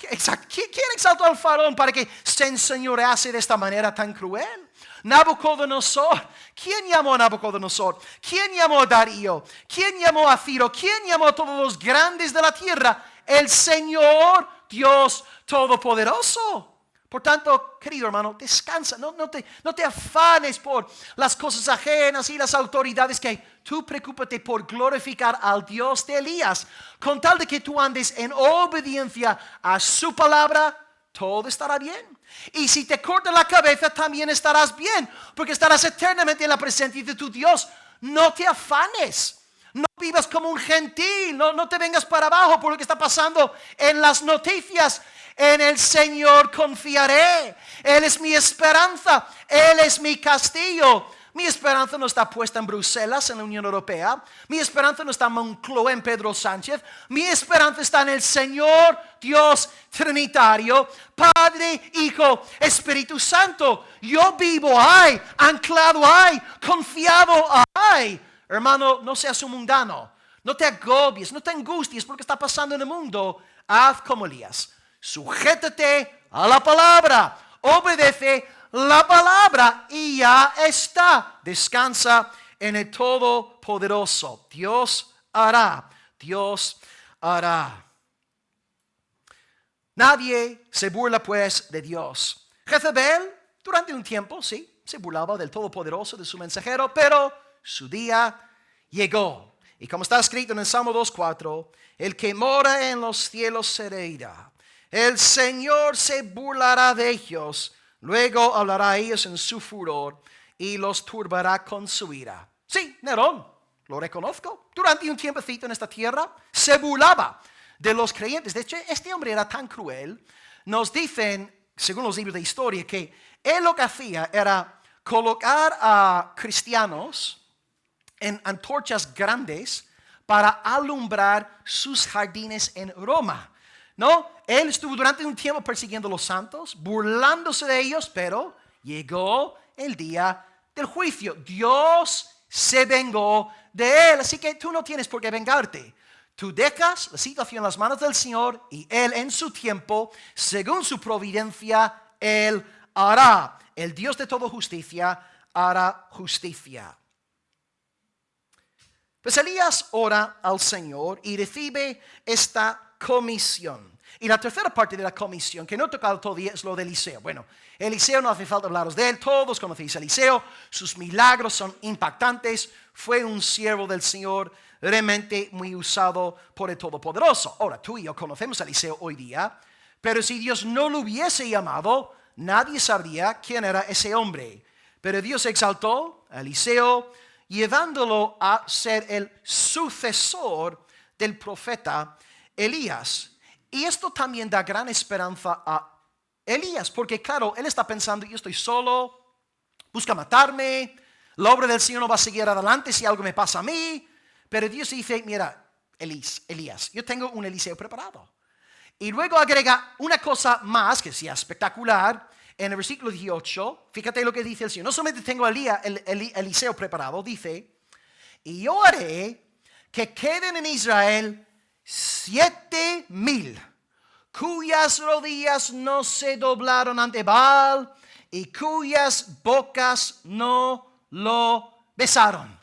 ¿Quién exaltó al faraón para que se enseñorease de esta manera tan cruel? Nabucodonosor. ¿Quién llamó a Nabucodonosor? ¿Quién llamó a Darío? ¿Quién llamó a Ciro? ¿Quién llamó a todos los grandes de la tierra? El Señor Dios Todopoderoso. Por tanto, querido hermano, descansa, no te afanes por las cosas ajenas y las autoridades que hay. Tú preocúpate por glorificar al Dios de Elías. Con tal de que tú andes en obediencia a su palabra, todo estará bien. Y si te corta la cabeza, también estarás bien, porque estarás eternamente en la presencia de tu Dios. No te afanes. No vivas como un gentil, no te vengas para abajo por lo que está pasando en las noticias. En el Señor confiaré. Él es mi esperanza. Él es mi castillo. Mi esperanza no está puesta en Bruselas, en la Unión Europea. Mi esperanza no está en Moncloa, en Pedro Sánchez. Mi esperanza está en el Señor Dios Trinitario, Padre, Hijo, Espíritu Santo. Yo vivo ahí, anclado ahí, confiado ahí. Hermano, no seas un mundano. No te agobies, no te angusties por lo que está pasando en el mundo. Haz como Elías. Sujétate a la palabra. Obedece la palabra y ya está. Descansa en el Todopoderoso. Dios hará. Dios hará. Nadie se burla pues de Dios. Jezabel durante un tiempo, sí, se burlaba del Todopoderoso, de su mensajero, pero su día llegó. Y como está escrito en el Salmo 2:4, el que mora en los cielos se reirá. El Señor se burlará de ellos, luego hablará a ellos en su furor y los turbará con su ira. Sí, Nerón, lo reconozco. Durante un tiempecito en esta tierra se burlaba de los creyentes. De hecho, este hombre era tan cruel. Nos dicen, según los libros de historia, que él lo que hacía era colocar a cristianos en antorchas grandes para alumbrar sus jardines en Roma. ¿No? Él estuvo durante un tiempo persiguiendo a los santos, burlándose de ellos, pero llegó el día del juicio. Dios se vengó de él, así que tú no tienes por qué vengarte. Tú dejas la situación en las manos del Señor y Él en su tiempo, según su providencia, Él hará. El Dios de toda justicia hará justicia. Pues Elías ora al Señor y recibe esta comisión. Y la tercera parte de la comisión, que no he tocado todavía, es lo de Eliseo. Bueno, Eliseo no hace falta hablaros de él, todos conocéis a Eliseo, sus milagros son impactantes, fue un siervo del Señor, realmente muy usado por el Todopoderoso. Ahora, tú y yo conocemos a Eliseo hoy día, pero si Dios no lo hubiese llamado, nadie sabría quién era ese hombre. Pero Dios exaltó a Eliseo, llevándolo a ser el sucesor del profeta Elías. Y esto también da gran esperanza a Elías, porque claro, él está pensando, yo estoy solo, busca matarme, la obra del Señor no va a seguir adelante si algo me pasa a mí. Pero Dios dice, mira, Elías, yo tengo un Eliseo preparado. Y luego agrega una cosa más que sea espectacular. En el versículo 18, fíjate lo que dice el Señor. No solamente tengo a Eliseo preparado, dice, Y yo haré que queden en Israel 7,000, cuyas rodillas no se doblaron ante Baal y cuyas bocas no lo besaron.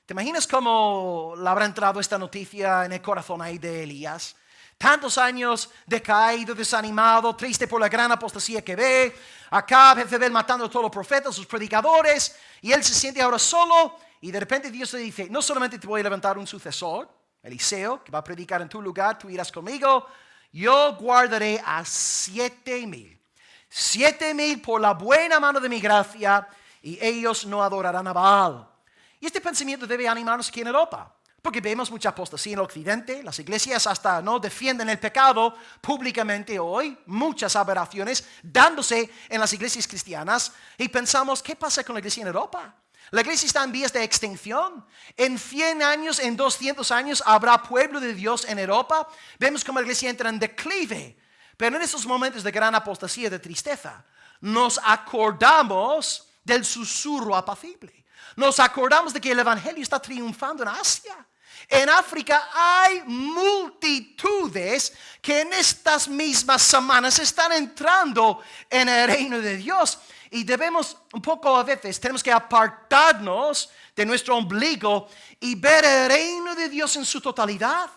¿Te imaginas cómo le habrá entrado esta noticia en el corazón ahí de Elías? Tantos años decaído, desanimado, triste por la gran apostasía que ve. Acab, Jezebel matando a todos los profetas, sus predicadores. Y él se siente ahora solo. Y de repente Dios le dice, no solamente te voy a levantar un sucesor, Eliseo, que va a predicar en tu lugar, tú irás conmigo. Yo guardaré a 7,000. 7,000 por la buena mano de mi gracia. Y ellos no adorarán a Baal. Y este pensamiento debe animarnos aquí en Europa. Porque vemos mucha apostasía en el occidente. Las iglesias hasta no defienden el pecado públicamente hoy. Muchas aberraciones dándose en las iglesias cristianas. Y pensamos, ¿qué pasa con la iglesia en Europa? La iglesia está en vías de extinción. En 100 años, en 200 años, habrá pueblo de Dios en Europa. Vemos cómo la iglesia entra en declive. Pero en esos momentos de gran apostasía, de tristeza, nos acordamos del susurro apacible. Nos acordamos de que el evangelio está triunfando en Asia. En África hay multitudes que en estas mismas semanas están entrando en el reino de Dios. Y debemos un poco a veces, tenemos que apartarnos de nuestro ombligo y ver el reino de Dios en su totalidad.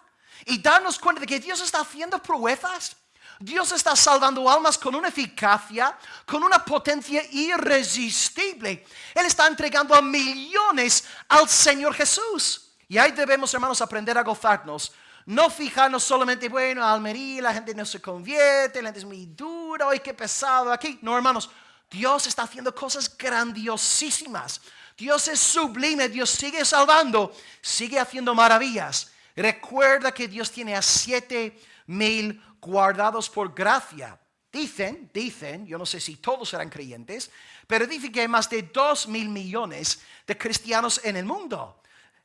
Y darnos cuenta de que Dios está haciendo proezas. Dios está salvando almas con una eficacia, con una potencia irresistible. Él está entregando a millones al Señor Jesús. Y ahí debemos, hermanos, aprender a gozarnos. No fijarnos solamente, bueno, Almería, la gente no se convierte, la gente es muy dura, hoy qué pesado aquí. No, hermanos, Dios está haciendo cosas grandiosísimas. Dios es sublime, Dios sigue salvando, sigue haciendo maravillas. Recuerda que Dios tiene a 7,000 guardados por gracia. Dicen, yo no sé si todos serán creyentes, pero dicen que hay más de 2,000 millones de cristianos en el mundo.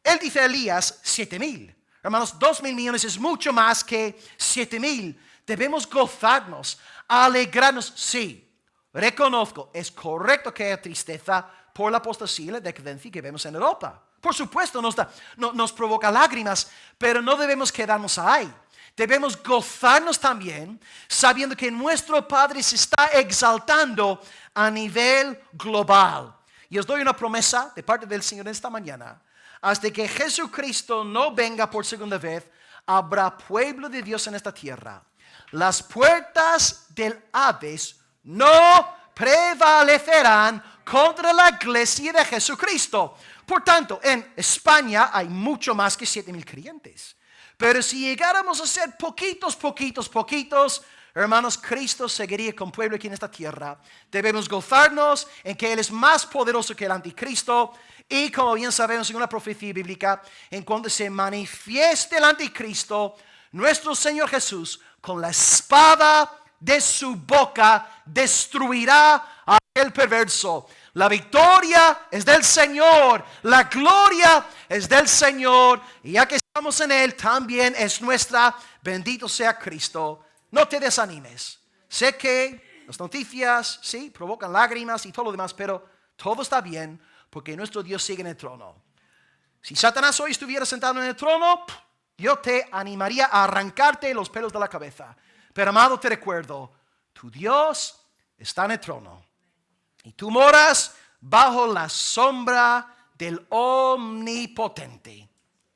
Él dice a Elías 7,000. Hermanos, 2,000 millones es mucho más que 7,000. Debemos gozarnos, alegrarnos. Sí, reconozco, es correcto que haya tristeza por la apostasía y la decadencia que vemos en Europa. Por supuesto, nos provoca lágrimas, pero no debemos quedarnos ahí. Debemos gozarnos también sabiendo que nuestro Padre se está exaltando a nivel global. Y os doy una promesa de parte del Señor esta mañana. Hasta que Jesucristo no venga por segunda vez, habrá pueblo de Dios en esta tierra. Las puertas del Hades no prevalecerán contra la iglesia de Jesucristo. Por tanto, en España hay mucho más que 7,000 creyentes. Pero si llegáramos a ser poquitos, hermanos, Cristo seguiría con pueblo aquí en esta tierra. Debemos gozarnos en que Él es más poderoso que el anticristo. Y como bien sabemos en una profecía bíblica, en cuando se manifieste el anticristo, nuestro Señor Jesús, con la espada de su boca, destruirá a aquel perverso. La victoria es del Señor, la gloria es del Señor, y ya que estamos en Él, también es nuestra. Bendito sea Cristo. No te desanimes. Sé que las noticias, sí, provocan lágrimas y todo lo demás, pero todo está bien porque nuestro Dios sigue en el trono. Si Satanás hoy estuviera sentado en el trono, yo te animaría a arrancarte los pelos de la cabeza. Pero amado, te recuerdo, tu Dios está en el trono. Y tú moras bajo la sombra del Omnipotente.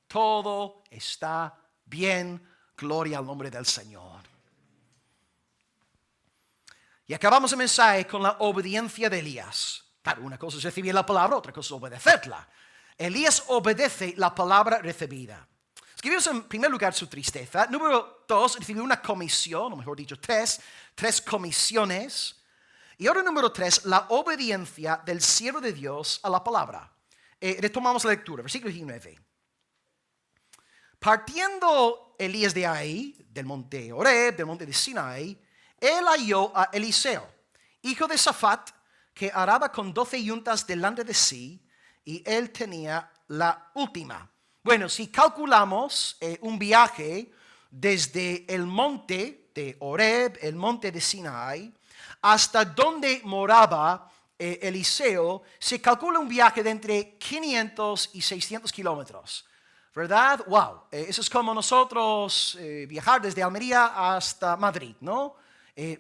Todo está bien. Gloria al nombre del Señor. Y acabamos el mensaje con la obediencia de Elías. Claro, una cosa es recibir la palabra, otra cosa es obedecerla. Elías obedece la palabra recibida. Escribimos en primer lugar su tristeza. Número 2, recibió una comisión, o mejor dicho, tres comisiones. Y ahora número 3, la obediencia del siervo de Dios a la palabra. Retomamos la lectura, versículo 19. Partiendo Elías de ahí, del monte Horeb, del monte de Sinai, él halló a Eliseo, hijo de Safat, que araba con 12 yuntas delante de sí, y él tenía la última. Bueno, si calculamos un viaje desde el monte de Horeb, el monte de Sinai, hasta donde moraba Eliseo, se calcula un viaje de entre 500 y 600 kilómetros. ¿Verdad? Wow, eso es como nosotros viajar desde Almería hasta Madrid, ¿no?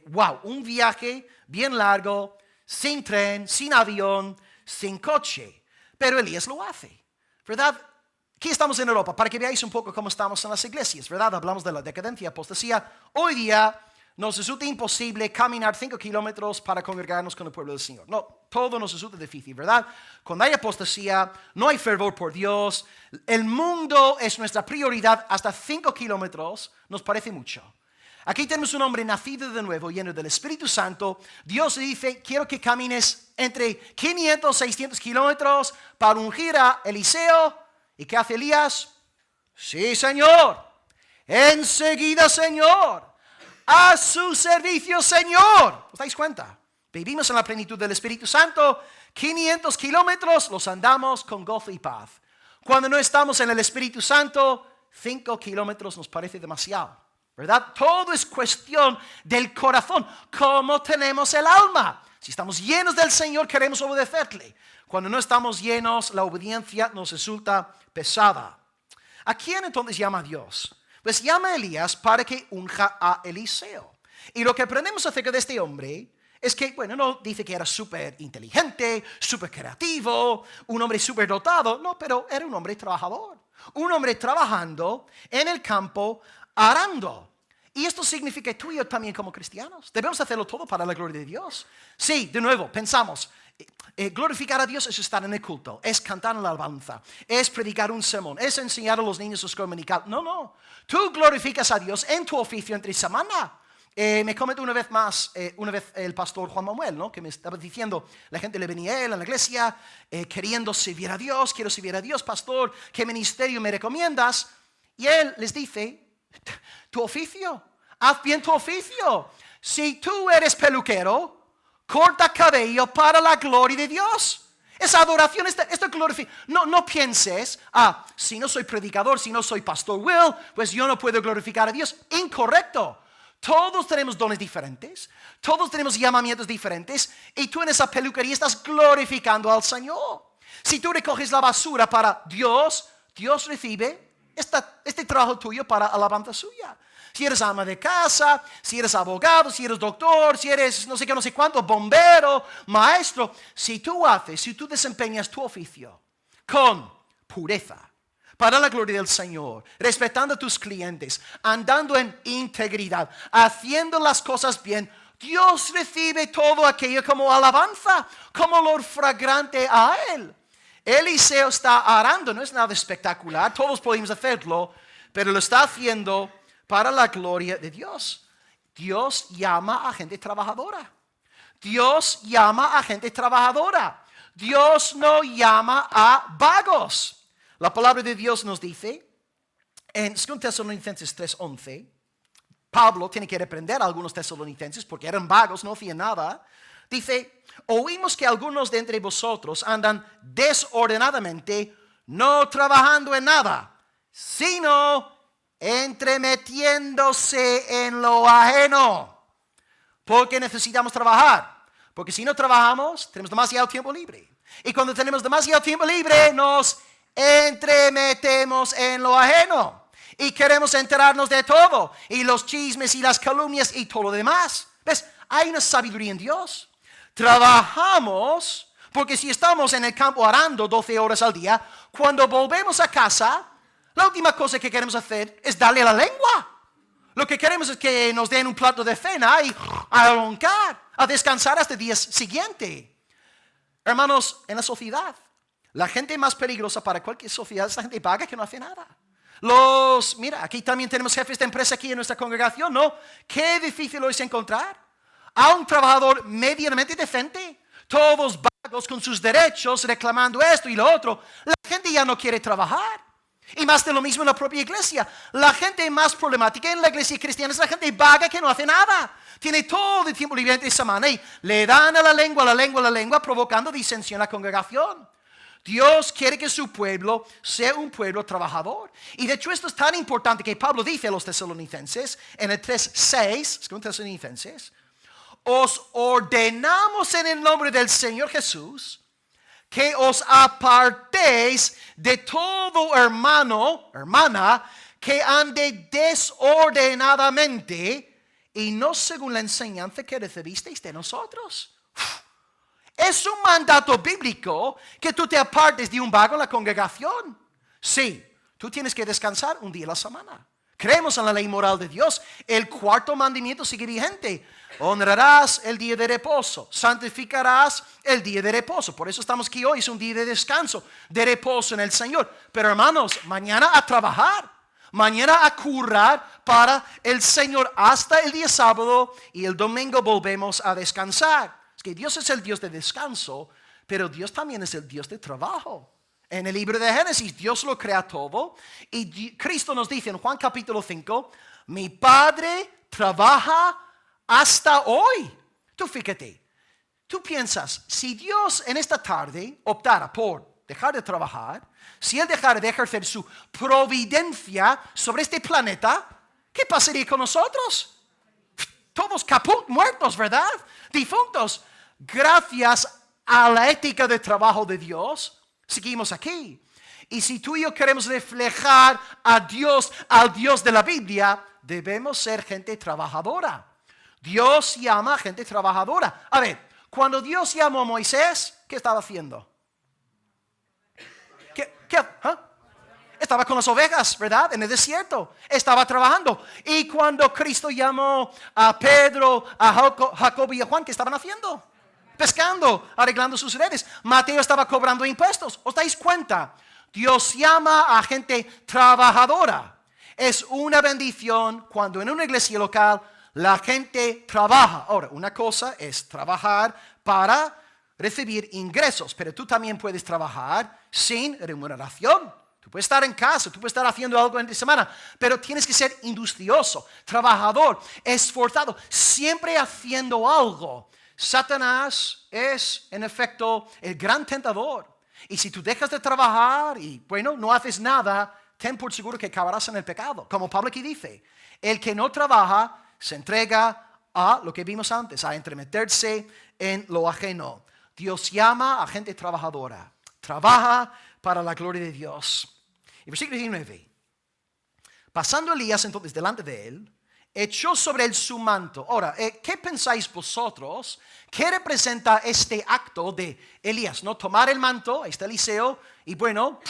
Wow, un viaje bien largo, sin tren, sin avión, sin coche. Pero Elías lo hace, ¿verdad? Aquí estamos en Europa, para que veáis un poco cómo estamos en las iglesias, ¿verdad? Hablamos de la decadencia, apostasía. Hoy día nos resulta imposible caminar 5 kilómetros para congregarnos con el pueblo del Señor. No, todo nos resulta difícil, ¿verdad? Cuando hay apostasía, no hay fervor por Dios. El mundo es nuestra prioridad. Hasta 5 kilómetros nos parece mucho. Aquí tenemos un hombre nacido de nuevo, lleno del Espíritu Santo. Dios le dice, quiero que camines entre 500 y 600 kilómetros para ungir a Eliseo. ¿Y qué hace Elías? Sí, Señor. Enseguida, Señor. A su servicio, Señor. ¿Os dais cuenta? Vivimos en la plenitud del Espíritu Santo. 500 kilómetros los andamos con gozo y paz. Cuando no estamos en el Espíritu Santo, 5 kilómetros nos parece demasiado, ¿verdad? Todo es cuestión del corazón. ¿Cómo tenemos el alma? Si estamos llenos del Señor, queremos obedecerle. Cuando no estamos llenos, la obediencia nos resulta pesada. ¿A quién entonces llama Dios? Pues llama a Elías para que unja a Eliseo. Y lo que aprendemos acerca de este hombre es que, bueno, no dice que era súper inteligente, súper creativo, un hombre súper dotado. No, pero era un hombre trabajador. Un hombre trabajando en el campo, arando. Y esto significa que tú y yo también como cristianos debemos hacerlo todo para la gloria de Dios. Sí, de nuevo, pensamos, glorificar a Dios es estar en el culto, es cantar en la alabanza, es predicar un sermón, es enseñar a los niños su escuela dominical. No, tú glorificas a Dios en tu oficio entre semana. Me comentó una vez el pastor Juan Manuel, ¿no? Que me estaba diciendo, la gente le venía a él en la iglesia queriendo servir a Dios, quiero servir a Dios, pastor, ¿qué ministerio me recomiendas? Y él les dice, tu oficio, haz bien tu oficio. Si tú eres peluquero, corta cabello para la gloria de Dios. Esa adoración, esto glorifica. No pienses, si no soy predicador, si no soy pastor Will, pues yo no puedo glorificar a Dios. Incorrecto. Todos tenemos dones diferentes, todos tenemos llamamientos diferentes, y tú en esa peluquería estás glorificando al Señor. Si tú recoges la basura para Dios, Dios recibe este trabajo tuyo para alabanza suya. Si eres ama de casa, si eres abogado, si eres doctor, si eres no sé qué, no sé cuánto, bombero, maestro, si tú desempeñas tu oficio con pureza, para la gloria del Señor, respetando a tus clientes, andando en integridad, haciendo las cosas bien, Dios recibe todo aquello como alabanza, como olor fragante a Él. Eliseo está arando, no es nada espectacular, todos podemos hacerlo, pero lo está haciendo para la gloria de Dios. Dios llama a gente trabajadora. Dios llama a gente trabajadora. Dios no llama a vagos. La palabra de Dios nos dice en 2 Tesalonicenses 3:11, Pablo tiene que reprender a algunos tesalonicenses porque eran vagos, no hacían nada. Dice, oímos que algunos de entre vosotros andan desordenadamente, no trabajando en nada, sino entremetiéndose en lo ajeno. Porque necesitamos trabajar. Porque si no trabajamos, tenemos demasiado tiempo libre. Y cuando tenemos demasiado tiempo libre, nos entremetemos en lo ajeno. Y queremos enterarnos de todo. Y los chismes y las calumnias y todo lo demás. ¿Ves? Hay una sabiduría en Dios. Trabajamos, porque si estamos en el campo arando 12 horas al día, cuando volvemos a casa, la última cosa que queremos hacer es darle a la lengua. Lo que queremos es que nos den un plato de cena y a roncar, a descansar hasta el día siguiente. Hermanos, en la sociedad, la gente más peligrosa para cualquier sociedad es la gente vaga que no hace nada. Mira, aquí también tenemos jefes de empresa aquí en nuestra congregación, ¿no? Qué difícil es encontrar a un trabajador medianamente decente. Todos vagos con sus derechos, reclamando esto y lo otro. La gente ya no quiere trabajar. Y más de lo mismo en la propia iglesia. La gente más problemática en la iglesia cristiana es la gente vaga que no hace nada. Tiene todo el tiempo libre entre semana y le dan a la lengua, provocando disensión en la congregación. Dios quiere que su pueblo sea un pueblo trabajador. Y de hecho esto es tan importante que Pablo dice a los tesalonicenses en el 3:6, según Tesalonicenses, os ordenamos en el nombre del Señor Jesús que os apartéis de todo hermano, hermana, que ande desordenadamente y no según la enseñanza que recibisteis de nosotros. Es un mandato bíblico que tú te apartes de un vago en la congregación. Sí, tú tienes que descansar un día a la semana. Creemos en la ley moral de Dios. El cuarto mandamiento sigue vigente. Honrarás el día de reposo. Santificarás el día de reposo. Por eso estamos aquí hoy. Es un día de descanso, de reposo en el Señor. Pero hermanos, mañana a trabajar. Mañana a currar para el Señor hasta el día sábado. Y el domingo volvemos a descansar. Es que Dios es el Dios de descanso, pero Dios también es el Dios de trabajo. En el libro de Génesis, Dios lo crea todo. Y Cristo nos dice en Juan capítulo 5, mi Padre trabaja hasta hoy. Tú fíjate, tú piensas, si Dios en esta tarde optara por dejar de trabajar, si Él dejara de ejercer su providencia sobre este planeta, ¿qué pasaría con nosotros? Todos caput, muertos, ¿verdad? Difuntos. Gracias a la ética de trabajo de Dios, seguimos aquí. Y si tú y yo queremos reflejar a Dios, al Dios de la Biblia, debemos ser gente trabajadora. Dios llama a gente trabajadora. A ver, cuando Dios llamó a Moisés, ¿qué estaba haciendo? Estaba con las ovejas, ¿verdad? En el desierto. Estaba trabajando. Y cuando Cristo llamó a Pedro, a Jacob y a Juan, ¿qué estaban haciendo? Pescando, arreglando sus redes. Mateo estaba cobrando impuestos. ¿Os dais cuenta? Dios llama a gente trabajadora. Es una bendición cuando en una iglesia local la gente trabaja. Ahora, una cosa es trabajar para recibir ingresos, pero tú también puedes trabajar sin remuneración. Tú puedes estar en casa, tú puedes estar haciendo algo en la semana, pero tienes que ser industrioso, trabajador, esforzado, siempre haciendo algo. Satanás es, en efecto, el gran tentador. Y si tú dejas de trabajar y, bueno, no haces nada, ten por seguro que acabarás en el pecado. Como Pablo aquí dice, el que no trabaja se entrega a lo que vimos antes, a entremeterse en lo ajeno. Dios llama a gente trabajadora. Trabaja para la gloria de Dios. Y versículo 19. Pasando Elías entonces delante de él, echó sobre él su manto. Ahora, ¿qué pensáis vosotros? ¿Qué representa este acto de Elías? ¿No? Tomar el manto, ahí está Eliseo, y bueno,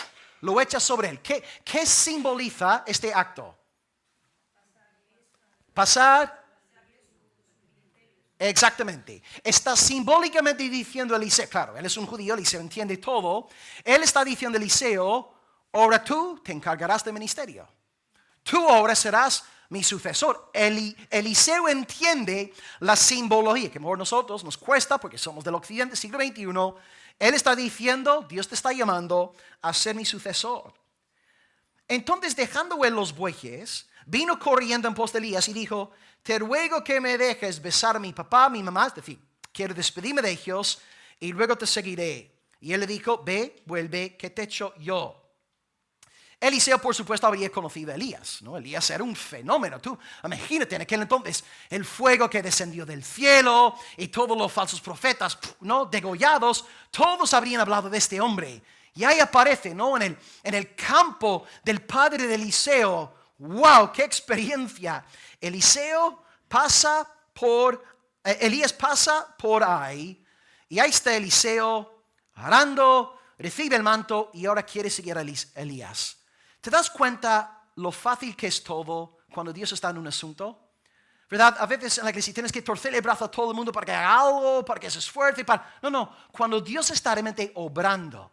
lo echa sobre él. ¿Qué simboliza este acto? Pasar. Exactamente. Está simbólicamente diciendo Eliseo, claro, él es un judío, Eliseo entiende todo. Él está diciendo a Eliseo, ahora tú te encargarás del ministerio. Tú ahora serás mi sucesor. Eliseo entiende la simbología, que mejor nosotros nos cuesta porque somos del occidente, siglo XXI. Él está diciendo, Dios te está llamando a ser mi sucesor. Entonces, dejando él los bueyes, vino corriendo en pos de Elías y dijo, te ruego que me dejes besar a mi papá, a mi mamá, es decir, quiero despedirme de ellos y luego te seguiré. Y él le dijo, ve, vuelve, que te echo yo. Eliseo, por supuesto, habría conocido a Elías, ¿no? Elías era un fenómeno. Tú imagínate en aquel entonces el fuego que descendió del cielo y todos los falsos profetas, ¿no? Degollados, todos habrían hablado de este hombre. Y ahí aparece, ¿no? En el campo del padre de Eliseo. ¡Wow! ¡Qué experiencia! Elías pasa por ahí y ahí está Eliseo arando, recibe el manto y ahora quiere seguir a Elías. ¿Te das cuenta lo fácil que es todo cuando Dios está en un asunto? ¿Verdad? A veces en la iglesia tienes que torcer el brazo a todo el mundo para que haga algo, para que se esfuerce. No. Cuando Dios está realmente obrando,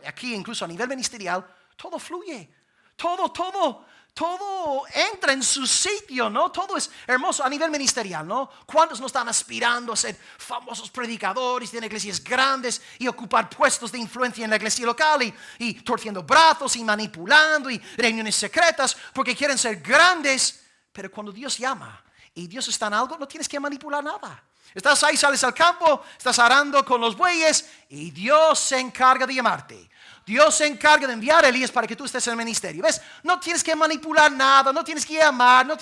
aquí incluso a nivel ministerial, todo fluye. Todo entra en su sitio, ¿no? Todo es hermoso a nivel ministerial, ¿no? ¿Cuántos no están aspirando a ser famosos predicadores de iglesias grandes y ocupar puestos de influencia en la iglesia local y torciendo brazos y manipulando y reuniones secretas porque quieren ser grandes? Pero cuando Dios llama y Dios está en algo, no tienes que manipular nada. Estás ahí, sales al campo, estás arando con los bueyes y Dios se encarga de llamarte. Dios se encarga de enviar a Elías para que tú estés en el ministerio. ¿Ves? No tienes que manipular nada, no tienes que llamar, no,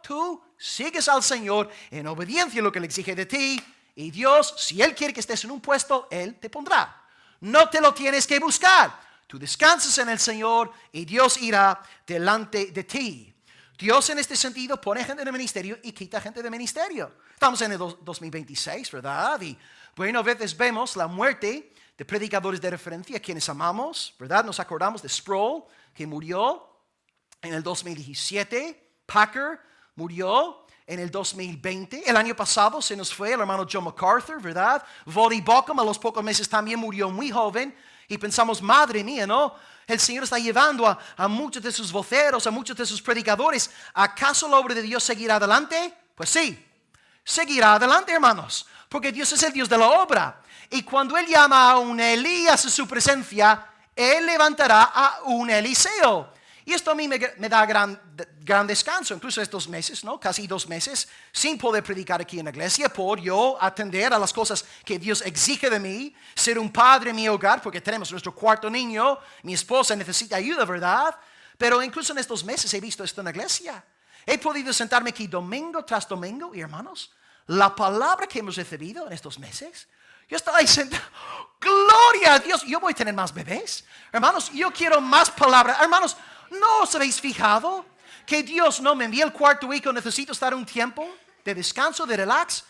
tú sigues al Señor en obediencia a lo que Él exige de ti. Y Dios, si Él quiere que estés en un puesto, Él te pondrá. No te lo tienes que buscar. Tú descansas en el Señor y Dios irá delante de ti. Dios en este sentido pone gente de ministerio y quita gente de ministerio. Estamos en el 2026, ¿verdad? Y bueno, a veces vemos la muerte de predicadores de referencia, quienes amamos, ¿verdad? Nos acordamos de Sproul, que murió en el 2017. Packer murió en el 2020. El año pasado se nos fue el hermano John MacArthur, ¿verdad? Voddie Baucham a los pocos meses también murió muy joven. Y pensamos, madre mía, ¿no? El Señor está llevando a muchos de sus voceros, a muchos de sus predicadores. ¿Acaso la obra de Dios seguirá adelante? Pues sí, seguirá adelante, hermanos. Porque Dios es el Dios de la obra. Y cuando Él llama a un Elías a su presencia, Él levantará a un Eliseo. Y esto a mí me da gran descanso, incluso estos meses, ¿no? Casi 2 meses, sin poder predicar aquí en la iglesia, por yo atender a las cosas que Dios exige de mí, ser un padre en mi hogar, porque tenemos nuestro 4º niño, mi esposa necesita ayuda, ¿verdad? Pero incluso en estos meses he visto esto en la iglesia. He podido sentarme aquí domingo tras domingo, y hermanos, la palabra que hemos recibido en estos meses, yo estaba ahí sentado, gloria a Dios, yo voy a tener más bebés. Hermanos, yo quiero más palabras. Hermanos, ¿no os habéis fijado que Dios no me envía el 4º hijo? Necesito estar un tiempo de descanso, de relax.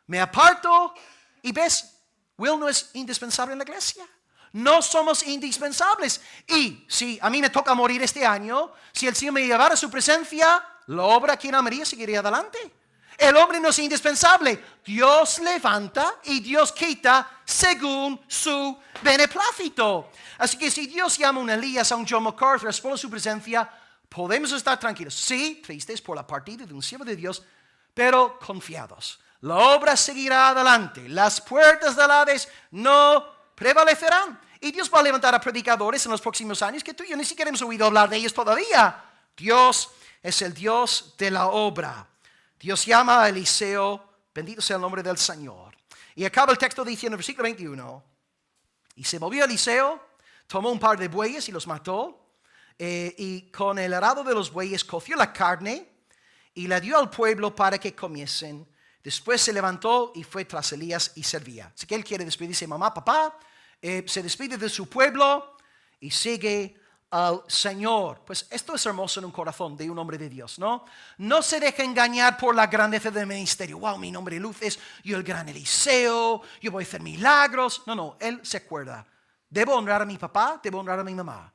Me aparto y ves, Will no es indispensable en la iglesia. No somos indispensables. Y si a mí me toca morir este año, si el Señor me llevara a su presencia, la obra aquí en Almería seguiría adelante. El hombre no es indispensable. Dios levanta y Dios quita según su beneplácito. Así que si Dios llama a un Elías, a un John MacArthur, a su presencia, podemos estar tranquilos. Sí, tristes por la partida de un siervo de Dios, pero confiados. La obra seguirá adelante. Las puertas del Hades no prevalecerán. Y Dios va a levantar a predicadores en los próximos años que tú y yo ni siquiera hemos oído hablar de ellos todavía. Dios es el Dios de la obra. Dios llama a Eliseo, bendito sea el nombre del Señor. Y acaba el texto diciendo en el versículo 21, y se movió Eliseo, tomó un par de bueyes y los mató, y con el arado de los bueyes coció la carne y la dio al pueblo para que comiesen. Después se levantó y fue tras Elías y servía. Así que él quiere despedirse, mamá, papá, se despide de su pueblo y sigue al Señor. Pues esto es hermoso en un corazón de un hombre de Dios, ¿no? No se deja engañar por la grandeza del ministerio. Wow, mi nombre de luces, yo el gran Eliseo, yo voy a hacer milagros. No, él se acuerda. Debo honrar a mi papá, debo honrar a mi mamá.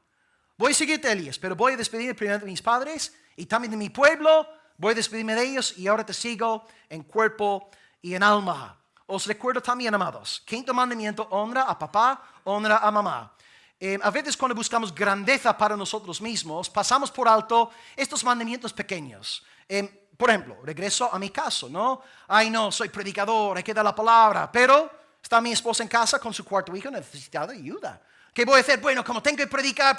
Voy a seguirte, Elías, pero voy a despedirme primero de mis padres y también de mi pueblo. Voy a despedirme de ellos y ahora te sigo en cuerpo y en alma. Os recuerdo también, amados, 5º mandamiento, honra a papá, honra a mamá. A veces cuando buscamos grandeza para nosotros mismos, pasamos por alto estos mandamientos pequeños. Por ejemplo, regreso a mi caso, ¿no? Ay, no, soy predicador, hay que dar la palabra, pero está mi esposa en casa con su 4º hijo, necesitado ayuda. ¿Qué voy a hacer? Bueno, como tengo que predicar,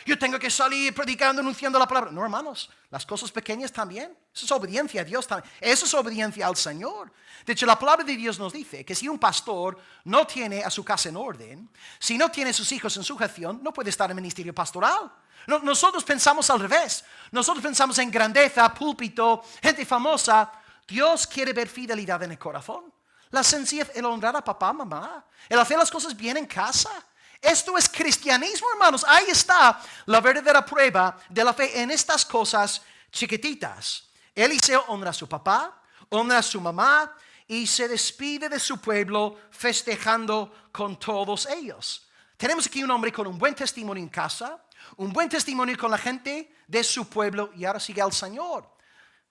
yo tengo que salir predicando, anunciando la palabra. No, hermanos, las cosas pequeñas también. Eso es obediencia a Dios también. Eso es obediencia al Señor. De hecho, la palabra de Dios nos dice que si un pastor no tiene a su casa en orden, si no tiene a sus hijos en sujeción, no puede estar en el ministerio pastoral. Nosotros pensamos al revés. Nosotros pensamos en grandeza, púlpito, gente famosa. Dios quiere ver fidelidad en el corazón. La sencillez, el honrar a papá, mamá, el hacer las cosas bien en casa. Esto es cristianismo, hermanos. Ahí está la verdadera prueba de la fe en estas cosas chiquititas. Eliseo honra a su papá, honra a su mamá y se despide de su pueblo festejando con todos ellos. Tenemos aquí un hombre con un buen testimonio en casa, un buen testimonio con la gente de su pueblo y ahora sigue al Señor.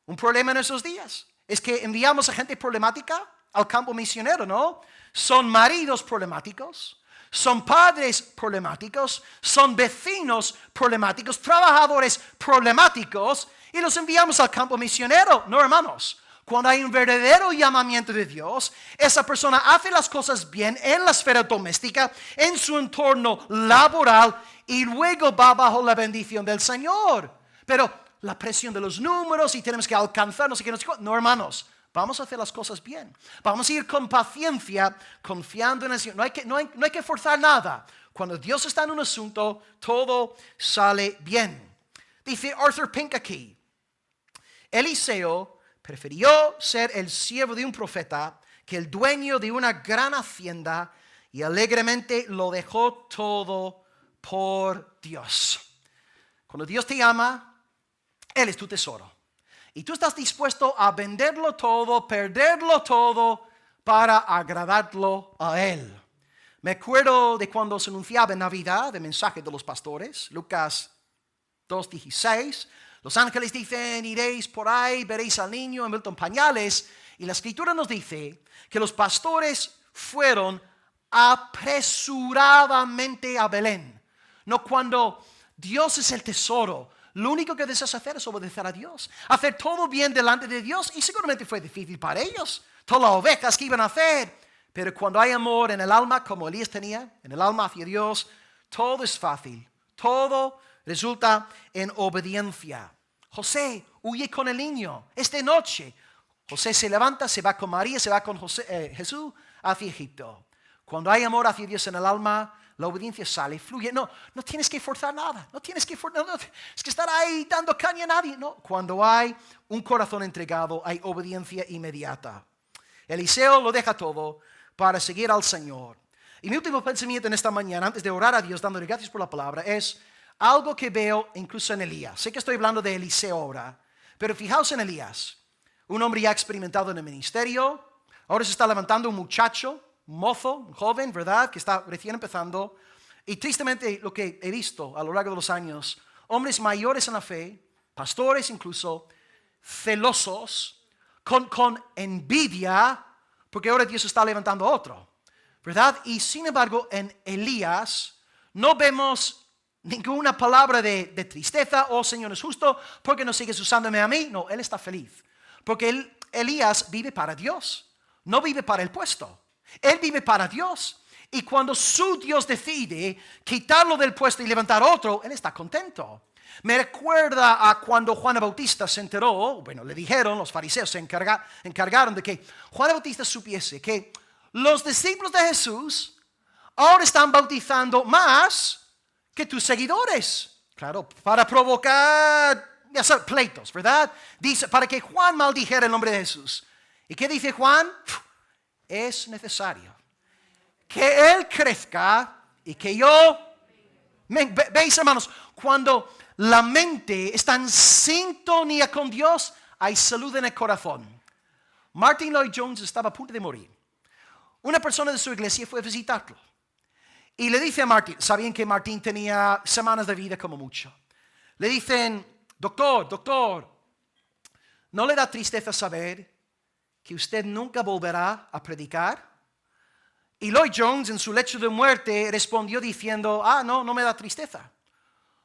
Un problema en esos días es que enviamos a gente problemática al campo misionero, ¿no? Son maridos problemáticos. Son padres problemáticos, son vecinos problemáticos, trabajadores problemáticos y los enviamos al campo misionero. No, hermanos, cuando hay un verdadero llamamiento de Dios, esa persona hace las cosas bien en la esfera doméstica, en su entorno laboral y luego va bajo la bendición del Señor. Pero la presión de los números y tenemos que alcanzar, no sé qué, no, hermanos. Vamos a hacer las cosas bien. Vamos a ir con paciencia, confiando en el Señor. No hay que forzar nada. Cuando Dios está en un asunto, todo sale bien. Dice Arthur Pink aquí, Eliseo prefirió ser el siervo de un profeta que el dueño de una gran hacienda, y alegremente lo dejó todo por Dios. Cuando Dios te ama, Él es tu tesoro. Y tú estás dispuesto a venderlo todo, perderlo todo, para agradarlo a Él. Me acuerdo de cuando se anunciaba en Navidad el mensaje de los pastores, Lucas 2:16. Los ángeles dicen: iréis por ahí, veréis al niño envuelto en pañales. Y la escritura nos dice que los pastores fueron apresuradamente a Belén. No, cuando Dios es el tesoro, lo único que deseas hacer es obedecer a Dios, hacer todo bien delante de Dios. Y seguramente fue difícil para ellos, todas las ovejas que iban a hacer. Pero cuando hay amor en el alma, como Elías tenía, en el alma hacia Dios, todo es fácil. Todo resulta en obediencia. José huye con el niño. Es de noche. José se levanta, se va con María, se va con Jesús hacia Egipto. Cuando hay amor hacia Dios en el alma, la obediencia sale, fluye. No tienes que forzar nada. No tienes que forzar, no, es que estar ahí dando caña a nadie. No, cuando hay un corazón entregado, hay obediencia inmediata. Eliseo lo deja todo para seguir al Señor. Y mi último pensamiento en esta mañana, antes de orar a Dios, dándole gracias por la palabra, es algo que veo incluso en Elías. Sé que estoy hablando de Eliseo ahora, pero fijaos en Elías, un hombre ya experimentado en el ministerio. Ahora se está levantando un muchacho, un mozo, un joven, ¿verdad?, que está recién empezando. Y tristemente lo que he visto a lo largo de los años, hombres mayores en la fe, pastores incluso, celosos, con envidia, porque ahora Dios está levantando otro, ¿verdad? Y sin embargo, en Elías no vemos ninguna palabra de tristeza: oh, Señor, es justo, ¿por qué no sigues usándome a mí? No, él está feliz, porque Elías vive para Dios, no vive para el puesto. Él vive para Dios. Y cuando su Dios decide quitarlo del puesto y levantar otro, él está contento. Me recuerda a cuando Juan Bautista se enteró, bueno, le dijeron, los fariseos se encargaron de que Juan Bautista supiese que los discípulos de Jesús ahora están bautizando más que tus seguidores. Claro, para provocar, ya sabes, pleitos, ¿verdad? Dice, para que Juan maldijera el nombre de Jesús. ¿Y qué dice Juan? Es necesario que Él crezca y que yo... ¿Veis, hermanos? Cuando la mente está en sintonía con Dios, hay salud en el corazón. Martin Lloyd Jones estaba a punto de morir. Una persona de su iglesia fue a visitarlo. Y le dice a Martin, sabían que Martin tenía semanas de vida como mucho. Le dicen: doctor, ¿no le da tristeza saber que usted nunca volverá a predicar? Y Lloyd Jones, en su lecho de muerte, respondió diciendo: no me da tristeza.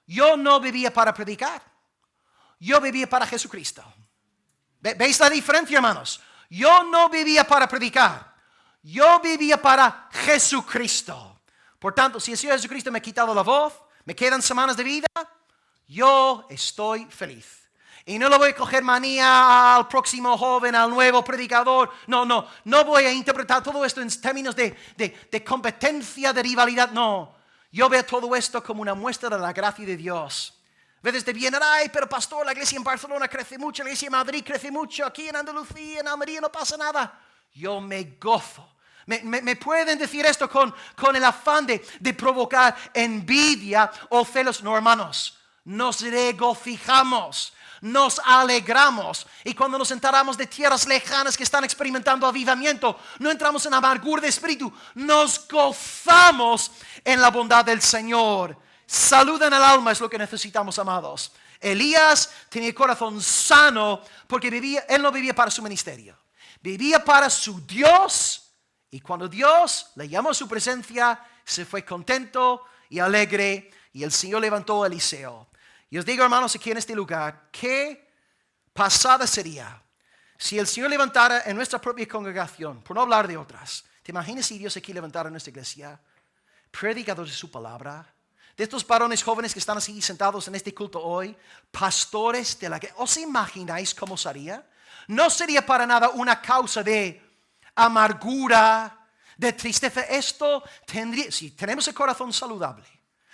Yo no vivía para predicar. Yo vivía para Jesucristo. ¿Veis la diferencia, hermanos? Yo no vivía para predicar. Yo vivía para Jesucristo. Por tanto, si el Señor Jesucristo me ha quitado la voz, me quedan semanas de vida, yo estoy feliz. Y no le voy a coger manía al próximo joven, al nuevo predicador. No voy a interpretar todo esto en términos de competencia, de rivalidad. No, yo veo todo esto como una muestra de la gracia de Dios. A veces te vienen: pero pastor, la iglesia en Barcelona crece mucho, la iglesia en Madrid crece mucho, aquí en Andalucía, en Almería no pasa nada. Yo me gozo. Me pueden decir esto con el afán de provocar envidia o celos. No, hermanos, nos regocijamos, nos alegramos. Y cuando nos enteramos de tierras lejanas que están experimentando avivamiento, no entramos en amargura de espíritu, nos gozamos en la bondad del Señor. Salud en el alma es lo que necesitamos, amados. Elías tenía el corazón sano porque él no vivía para su ministerio, vivía para su Dios. Y cuando Dios le llamó a su presencia, se fue contento y alegre. Y el Señor levantó a Eliseo. Y os digo, hermanos, aquí en este lugar, qué pasada sería si el Señor levantara en nuestra propia congregación, por no hablar de otras. ¿Te imaginas si Dios aquí levantara en nuestra iglesia predicadores de su palabra? De estos varones jóvenes que están así sentados en este culto hoy, pastores de la iglesia. ¿Os imagináis cómo sería? No sería para nada una causa de amargura, de tristeza. Esto tendría, si tenemos el corazón saludable,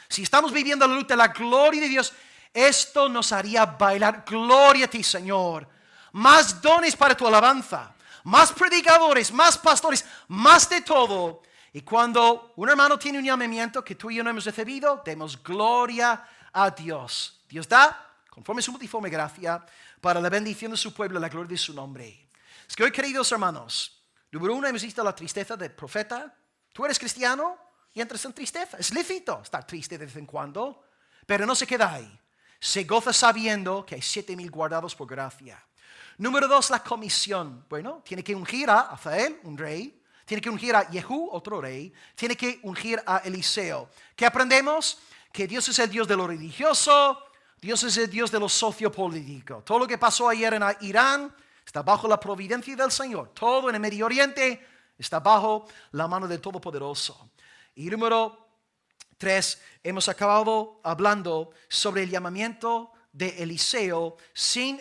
si estamos viviendo la luz de la gloria de Dios, esto nos haría bailar. Gloria a ti, Señor. más dones para tu alabanza, más predicadores, más pastores, más de todo. Y cuando un hermano tiene un llamamiento que tú y yo no hemos recibido, demos gloria a Dios. Dios da, conforme su multiforme gracia, para la bendición de su pueblo, la gloria de su nombre. Es que hoy, queridos hermanos, número uno, hemos visto la tristeza del profeta. Tú eres cristiano y entras en tristeza. Es lícito estar triste de vez en cuando, pero no se queda ahí. Se goza sabiendo que hay 7,000 guardados por gracia. Número dos, la comisión. Bueno, tiene que ungir a Azael, un rey. Tiene que ungir a Jehú, otro rey. Tiene que ungir a Eliseo. ¿Qué aprendemos? Que Dios es el Dios de lo religioso. Dios es el Dios de lo sociopolítico. Todo lo que pasó ayer en Irán está bajo la providencia del Señor. Todo en el Medio Oriente está bajo la mano del Todopoderoso. Y número 3, hemos acabado hablando sobre el llamamiento de Eliseo sin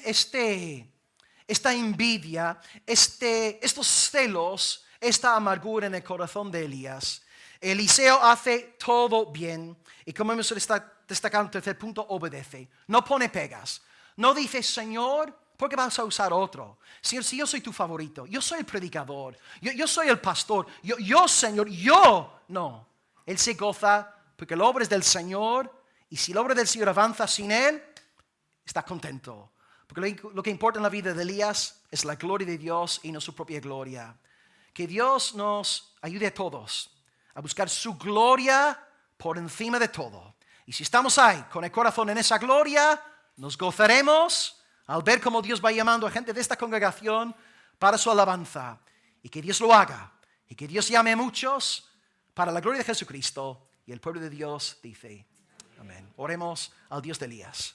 esta envidia, estos celos, esta amargura en el corazón de Elías. Eliseo hace todo bien y como hemos destacado en el tercer punto, obedece. No pone pegas. No dice, Señor, ¿por qué vas a usar otro? Señor, si yo soy tu favorito, yo soy el predicador, yo soy el pastor, yo Señor, yo. No, Él se goza porque la obra es del Señor y si la obra del Señor avanza sin Él, está contento. Porque lo que importa en la vida de Elías es la gloria de Dios y no su propia gloria. Que Dios nos ayude a todos a buscar su gloria por encima de todo. Y si estamos ahí con el corazón en esa gloria, nos gozaremos al ver cómo Dios va llamando a gente de esta congregación para su alabanza. Y que Dios lo haga. Y que Dios llame a muchos para la gloria de Jesucristo. Y el pueblo de Dios dice, amén. Oremos al Dios de Elías.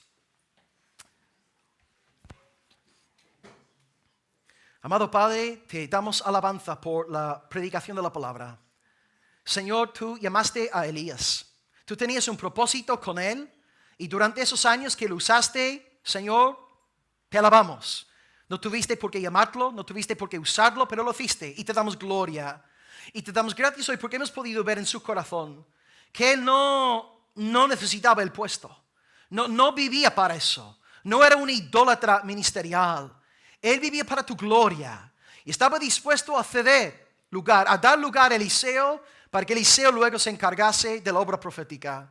Amado Padre, te damos alabanza por la predicación de la palabra. Señor, tú llamaste a Elías. Tú tenías un propósito con él. Y durante esos años que lo usaste, Señor, te alabamos. No tuviste por qué llamarlo, no tuviste por qué usarlo, pero lo hiciste y te damos gloria. Y te damos gracias hoy porque hemos podido ver en su corazón que él no necesitaba el puesto. No vivía para eso. No era un idólatra ministerial. Él vivía para tu gloria. Y estaba dispuesto a ceder lugar, a dar lugar a Eliseo para que Eliseo luego se encargase de la obra profética.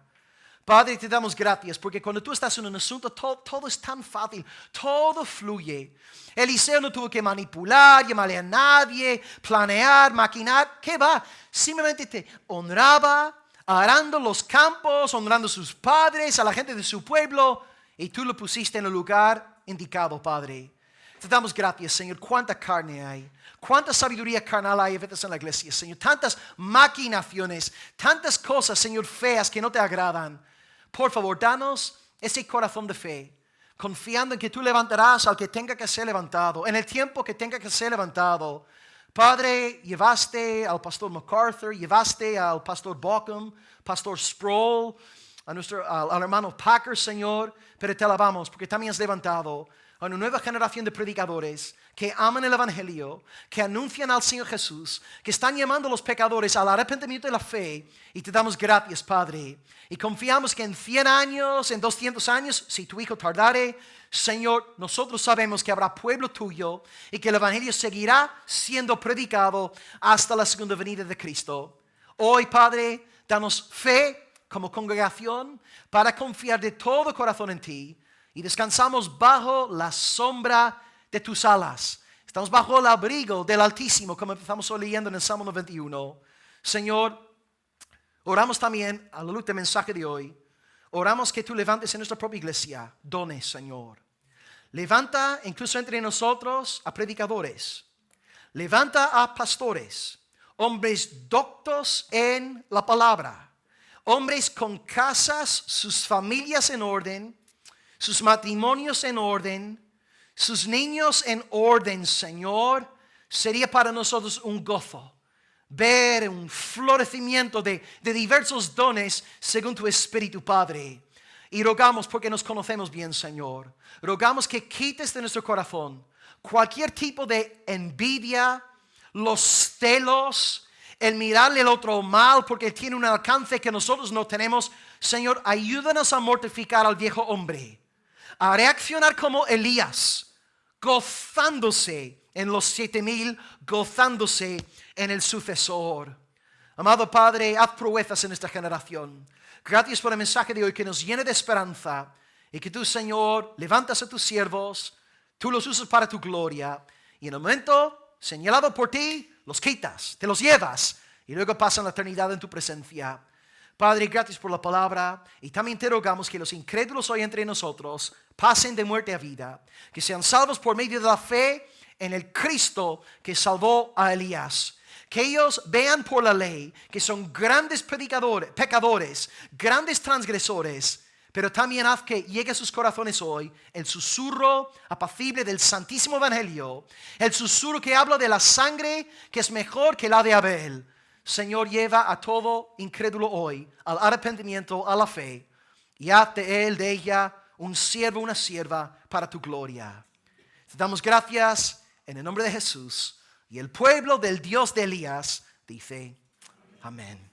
Padre, te damos gracias porque cuando tú estás en un asunto todo es tan fácil, todo fluye. Eliseo no tuvo que manipular, llamarle a nadie, planear, maquinar. ¿Qué va? Simplemente te honraba, arando los campos, honrando a sus padres, a la gente de su pueblo, y tú lo pusiste en el lugar indicado, Padre. Te damos gracias, Señor. Cuánta carne hay, cuánta sabiduría carnal hay a veces en la iglesia, Señor. Tantas maquinaciones, tantas cosas, Señor, feas que no te agradan. Por favor, danos ese corazón de fe, confiando en que tú levantarás al que tenga que ser levantado, en el tiempo que tenga que ser levantado. Padre, llevaste al pastor MacArthur, llevaste al pastor Bockham, pastor Sproul, al hermano Packer, Señor, pero te alabamos porque también has levantado a una nueva generación de predicadores que aman el Evangelio, que anuncian al Señor Jesús, que están llamando a los pecadores al arrepentimiento y la fe. Y te damos gracias, Padre. Y confiamos que en 100 años, en 200 años, si tu Hijo tardare, Señor, nosotros sabemos que habrá pueblo tuyo y que el Evangelio seguirá siendo predicado hasta la segunda venida de Cristo. Hoy, Padre, danos fe como congregación para confiar de todo corazón en ti. Y descansamos bajo la sombra de tus alas. Estamos bajo el abrigo del Altísimo, como empezamos hoy leyendo en el Salmo 91. Señor, oramos también a la luz del mensaje de hoy. Oramos que tú levantes en nuestra propia iglesia dones, Señor. Levanta incluso entre nosotros a predicadores. Levanta a pastores, hombres doctos en la palabra. Hombres con casas, sus familias en orden, sus matrimonios en orden, sus niños en orden, Señor. Sería para nosotros un gozo ver un florecimiento de diversos dones según tu Espíritu, Padre. Y rogamos porque nos conocemos bien, Señor. Rogamos que quites de nuestro corazón cualquier tipo de envidia, los celos, el mirarle al otro mal porque tiene un alcance que nosotros no tenemos. Señor, ayúdanos a mortificar al viejo hombre, a reaccionar como Elías, gozándose en los 7,000, gozándose en el sucesor. Amado Padre, haz proezas en esta generación. Gracias por el mensaje de hoy que nos llene de esperanza y que tú, Señor, levantas a tus siervos, tú los usas para tu gloria y en el momento señalado por ti, los quitas, te los llevas y luego pasan la eternidad en tu presencia. Padre, gracias por la palabra y también te rogamos que los incrédulos hoy entre nosotros pasen de muerte a vida, que sean salvos por medio de la fe en el Cristo que salvó a Elías. Que ellos vean por la ley que son grandes pecadores, grandes transgresores, pero también haz que llegue a sus corazones hoy el susurro apacible del Santísimo Evangelio, el susurro que habla de la sangre que es mejor que la de Abel. Señor, lleva a todo incrédulo hoy al arrepentimiento, a la fe, y haz de él, de ella, un siervo, una sierva para tu gloria. Te damos gracias en el nombre de Jesús. Y el pueblo del Dios de Elías dice, amén.